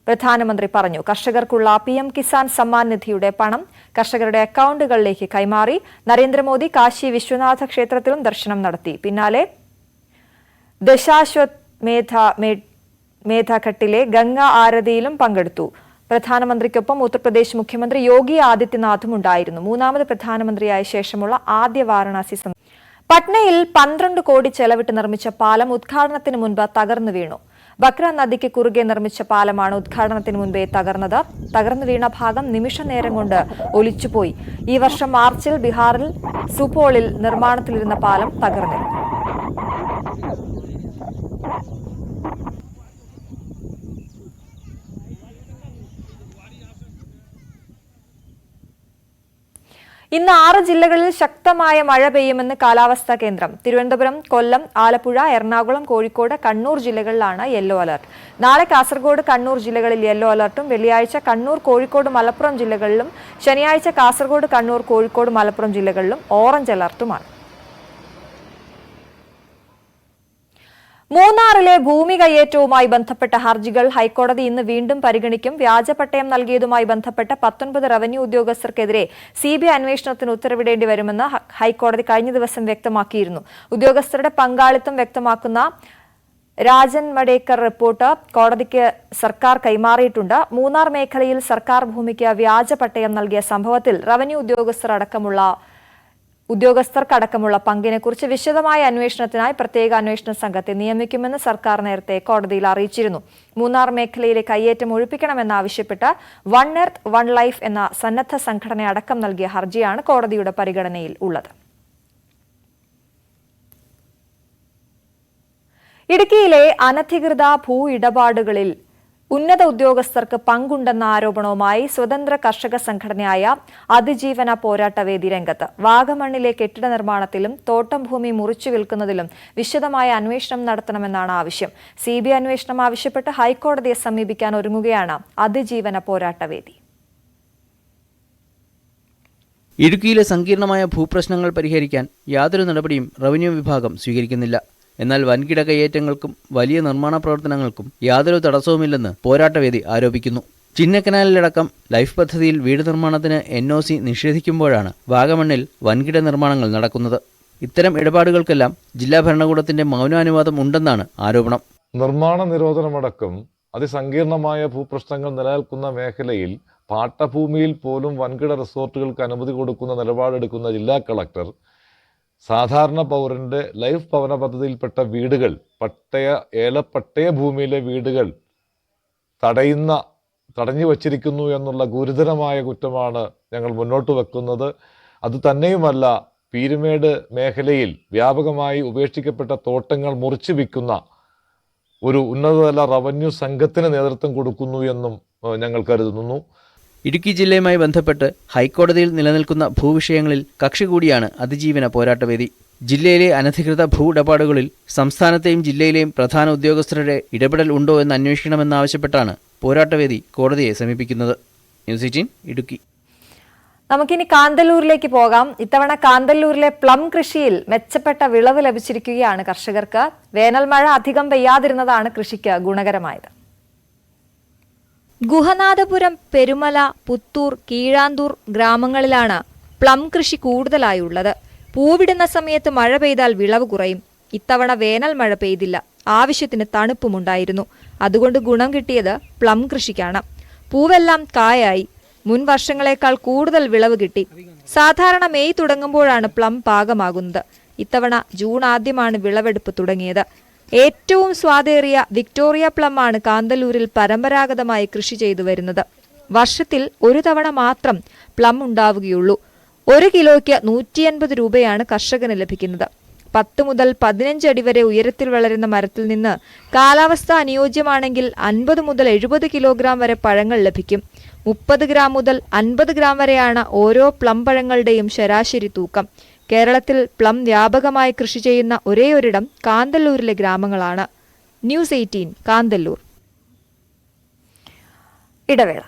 പ്രധാനമന്ത്രി പറഞ്ഞു. കർഷകർക്കുള്ള PM കിസാൻ സമ്മാൻ നിധിയുടെ പണം കർഷകരുടെ അക്കൗണ്ടുകളിലേക്ക് കൈമാറി. നരേന്ദ്രമോദി കാശി വിശ്വനാഥ ക്ഷേത്രത്തിലും ദർശനം നടത്തി. പിന്നാലെ മേധാഘട്ടിലെ ഗംഗാ ആരതിയിലും പങ്കെടുത്തു. പ്രധാനമന്ത്രിക്കൊപ്പം ഉത്തർപ്രദേശ് മുഖ്യമന്ത്രി യോഗി ആദിത്യനാഥും ഉണ്ടായിരുന്നു. മൂന്നാമത് പ്രധാനമന്ത്രിയായ ശേഷമുള്ള ആദ്യ വാരണാസി പട്നയിൽ 12 കോടി ചെലവിട്ട് നിർമ്മിച്ച പാലം ഉദ്ഘാടനത്തിന് മുൻപ് തകർന്നു വീണു. ബക്ര നദിക്ക് കുറുകെ നിർമ്മിച്ച പാലമാണ് ഉദ്ഘാടനത്തിന് മുൻപേ തകർന്നത്. തകർന്നു വീണ ഭാഗം നിമിഷ നേരം കൊണ്ട് ഒലിച്ചുപോയി. ഈ വർഷം മാർച്ചിൽ ബീഹാറിൽ സുപോളിൽ നിർമ്മാണത്തിലിരുന്ന പാലം തകർന്നിരുന്നു. ഇന്ന് 6 ജില്ലകളിൽ ശക്തമായ മഴ പെയ്യുമെന്ന് കാലാവസ്ഥാ കേന്ദ്രം. തിരുവനന്തപുരം, കൊല്ലം, ആലപ്പുഴ, എറണാകുളം, കോഴിക്കോട്, കണ്ണൂർ ജില്ലകളിലാണ് യെല്ലോ അലർട്ട്. നാളെ കാസർഗോഡ്, കണ്ണൂർ ജില്ലകളിൽ യെല്ലോ അലർട്ടും, വെള്ളിയാഴ്ച കണ്ണൂർ, കോഴിക്കോട്, മലപ്പുറം ജില്ലകളിലും ശനിയാഴ്ച കാസർഗോഡ്, കണ്ണൂർ, കോഴിക്കോട്, മലപ്പുറം ജില്ലകളിലും ഓറഞ്ച് അലർട്ടുമാണ്. മൂന്നാറിലെ ഭൂമി കയ്യേറ്റവുമായി ബന്ധപ്പെട്ട ഹർജികൾ ഹൈക്കോടതി ഇന്ന് വീണ്ടും പരിഗണിക്കും. വ്യാജപട്ടയം നൽകിയതുമായി ബന്ധപ്പെട്ട 19 റവന്യൂ ഉദ്യോഗസ്ഥർക്കെതിരെ സിബിഐ അന്വേഷണത്തിന് ഉത്തരവിടേണ്ടി വരുമെന്ന് ഹൈക്കോടതി കഴിഞ്ഞ ദിവസം വ്യക്തമാക്കിയിരുന്നു. ഉദ്യോഗസ്ഥരുടെ പങ്കാളിത്തം വ്യക്തമാക്കുന്ന രാജൻ മഡേക്കർ റിപ്പോർട്ട് കോടതിക്ക് സർക്കാർ കൈമാറിയിട്ടുണ്ട്. മൂന്നാർ മേഖലയിൽ സർക്കാർ ഭൂമിക്ക് വ്യാജപട്ടയം നൽകിയ സംഭവത്തിൽ റവന്യൂ ഉദ്യോഗസ്ഥർക്കടക്കമുള്ള പങ്കിനെക്കുറിച്ച് വിശദമായ അന്വേഷണത്തിനായി പ്രത്യേക അന്വേഷണ സംഘത്തെ നിയമിക്കുമെന്ന് സർക്കാർ നേരത്തെ കോടതിയിൽ അറിയിച്ചിരുന്നു. മൂന്നാർ മേഖലയിലെ കയ്യേറ്റം ഒഴിപ്പിക്കണമെന്നാവശ്യപ്പെട്ട് വൺ എർത്ത് വൺ ലൈഫ് എന്ന സന്നദ്ധ സംഘടന അടക്കം നൽകിയ ഹർജിയാണ് കോടതിയുടെ പരിഗണനയിൽ ഉള്ളത്. ഇടുക്കിയിലെ അനധികൃത ഭൂ ഇടപാടുകളിൽ ഉന്നത ഉദ്യോഗസ്ഥർക്ക് പങ്കുണ്ടെന്ന ആരോപണവുമായി സ്വതന്ത്ര കർഷക സംഘടനയായ അതിജീവന പോരാട്ടവേദി രംഗത്ത്. വാഗമണ്ണിലെ കെട്ടിട നിർമ്മാണത്തിലും തോട്ടം ഭൂമി മുറിച്ചു വിൽക്കുന്നതിലും വിശദമായ അന്വേഷണം നടത്തണമെന്നാണ് ആവശ്യം. സിബിഐ അന്വേഷണം ആവശ്യപ്പെട്ട് ഹൈക്കോടതിയെ സമീപിക്കാൻ ഒരുങ്ങുകയാണ് അതിജീവന പോരാട്ടവേദി. ഇടുക്കിയിലെ സങ്കീർണമായ ഭൂപ്രശ്നങ്ങൾ പരിഹരിക്കാൻ യാതൊരു നടപടിയും റവന്യൂ വിഭാഗം സ്വീകരിക്കുന്നില്ല. എന്നാൽ വൻകിട കയ്യേറ്റങ്ങൾക്കും വലിയ നിർമ്മാണ പ്രവർത്തനങ്ങൾക്കും യാതൊരു തടസ്സവുമില്ലെന്ന് പോരാട്ടവേദി ആരോപിക്കുന്നു. ചിന്നക്കനാലിലടക്കം ലൈഫ് പദ്ധതിയിൽ വീട് നിർമ്മാണത്തിന് NOC നിഷേധിക്കുമ്പോഴാണ് വാഗമണ്ണിൽ വൻകിട നിർമ്മാണങ്ങൾ നടക്കുന്നത്. ഇത്തരം ഇടപാടുകൾക്കെല്ലാം ജില്ലാ ഭരണകൂടത്തിന്റെ മൗനാനുവാദം ഉണ്ടെന്നാണ് ആരോപണം. നിർമ്മാണ നിരോധനമടക്കം അതിസങ്കീർണമായ ഭൂപ്രശ്നങ്ങൾ നിലനിൽക്കുന്ന മേഖലയിൽ പാട്ടഭൂമിയിൽ പോലും വൻകിട റിസോർട്ടുകൾക്ക് അനുമതി കൊടുക്കുന്ന നിലപാടെടുക്കുന്ന ജില്ലാ കളക്ടർ സാധാരണ പൗരന്റെ ലൈഫ് ഭവന പദ്ധതിയിൽപ്പെട്ട വീടുകൾ ഏലപ്പട്ടയ ഭൂമിയിലെ വീടുകൾ തടഞ്ഞു വച്ചിരിക്കുന്നു എന്നുള്ള ഗുരുതരമായ കുറ്റമാണ് ഞങ്ങൾ മുന്നോട്ട് വെക്കുന്നത്. അതുതന്നെയുമല്ല, പീരുമേട് മേഖലയിൽ വ്യാപകമായി ഉപേക്ഷിക്കപ്പെട്ട തോട്ടങ്ങൾ മുറിച്ചു വിൽക്കുന്ന ഒരു ഉന്നതതല റവന്യൂ സംഘത്തിന് നേതൃത്വം കൊടുക്കുന്നു എന്നും ഞങ്ങൾ കരുതുന്നു. ഇടുക്കി ജില്ലയുമായി ബന്ധപ്പെട്ട് ഹൈക്കോടതിയിൽ നിലനിൽക്കുന്ന ഭൂവിഷയങ്ങളിൽ കക്ഷി കൂടിയാണ് അതിജീവന പോരാട്ടവേദി. ജില്ലയിലെ അനധികൃത ഭൂഇടപാടുകളിൽ സംസ്ഥാനത്തെയും ജില്ലയിലെയും പ്രധാന ഉദ്യോഗസ്ഥരുടെ ഇടപെടൽ ഉണ്ടോ എന്ന് അന്വേഷിക്കണമെന്നാവശ്യപ്പെട്ടാണ് പോരാട്ടവേദി കോടതിയെ സമീപിക്കുന്നത്. ന്യൂസ് 18 ഇടുക്കി. നമുക്കിനി കാന്തല്ലൂരിലേക്ക് പോകാം. ഇത്തവണ കാന്തല്ലൂരിലെ പ്ലം കൃഷിയിൽ മെച്ചപ്പെട്ട വിളവ് ലഭിച്ചിരിക്കുകയാണ് കർഷകർക്ക്. വേനൽ മഴ അധികം പെയ്യാതിരുന്നതാണ് കൃഷിക്ക് ഗുണകരമായത്. ഗുഹനാഥപുരം, പെരുമല, പുത്തൂർ, കീഴാന്തൂർ ഗ്രാമങ്ങളിലാണ് പ്ലം കൃഷി കൂടുതലായുള്ളത്. പൂവിടുന്ന സമയത്ത് മഴ പെയ്താൽ വിളവ് കുറയും. ഇത്തവണ വേനൽ മഴ പെയ്തില്ല. ആവശ്യത്തിന് തണുപ്പുമുണ്ടായിരുന്നു. അതുകൊണ്ട് ഗുണം കിട്ടിയത് പ്ലം കൃഷിക്കാണ്. പൂവെല്ലാം കായായി. മുൻ വർഷങ്ങളെക്കാൾ കൂടുതൽ വിളവ് കിട്ടി. സാധാരണ മെയ് തുടങ്ങുമ്പോഴാണ് പ്ലം പാകമാകുന്നത്. ഇത്തവണ ജൂൺ ആദ്യമാണ് വിളവെടുപ്പ് തുടങ്ങിയത്. ഏറ്റവും സ്വാദേറിയ വിക്ടോറിയ പ്ലം ആണ് കാന്തല്ലൂരിൽ പരമ്പരാഗതമായി കൃഷി ചെയ്തു വരുന്നത്. വർഷത്തിൽ ഒരു തവണ മാത്രം പ്ലം ഉണ്ടാവുകയുള്ളൂ. 1 കിലോയ്ക്ക് 150 രൂപയാണ് കർഷകന് ലഭിക്കുന്നത്. 10 മുതൽ 15 അടി വരെ ഉയരത്തിൽ വളരുന്ന മരത്തിൽ നിന്ന് കാലാവസ്ഥ അനുയോജ്യമാണെങ്കിൽ 50 മുതൽ 70 കിലോഗ്രാം വരെ പഴങ്ങൾ ലഭിക്കും. 30 ഗ്രാം മുതൽ 50 ഗ്രാം വരെയാണ് ഓരോ പ്ലം പഴങ്ങളുടെയും ശരാശരി തൂക്കം. കേരളത്തിൽ പ്ലം വ്യാപകമായി കൃഷി ചെയ്യുന്ന ഒരേയൊരിടം കാന്തല്ലൂരിലെ ഗ്രാമങ്ങളാണ്. ന്യൂസ് 18 കാന്തല്ലൂർ. ഇടവേള.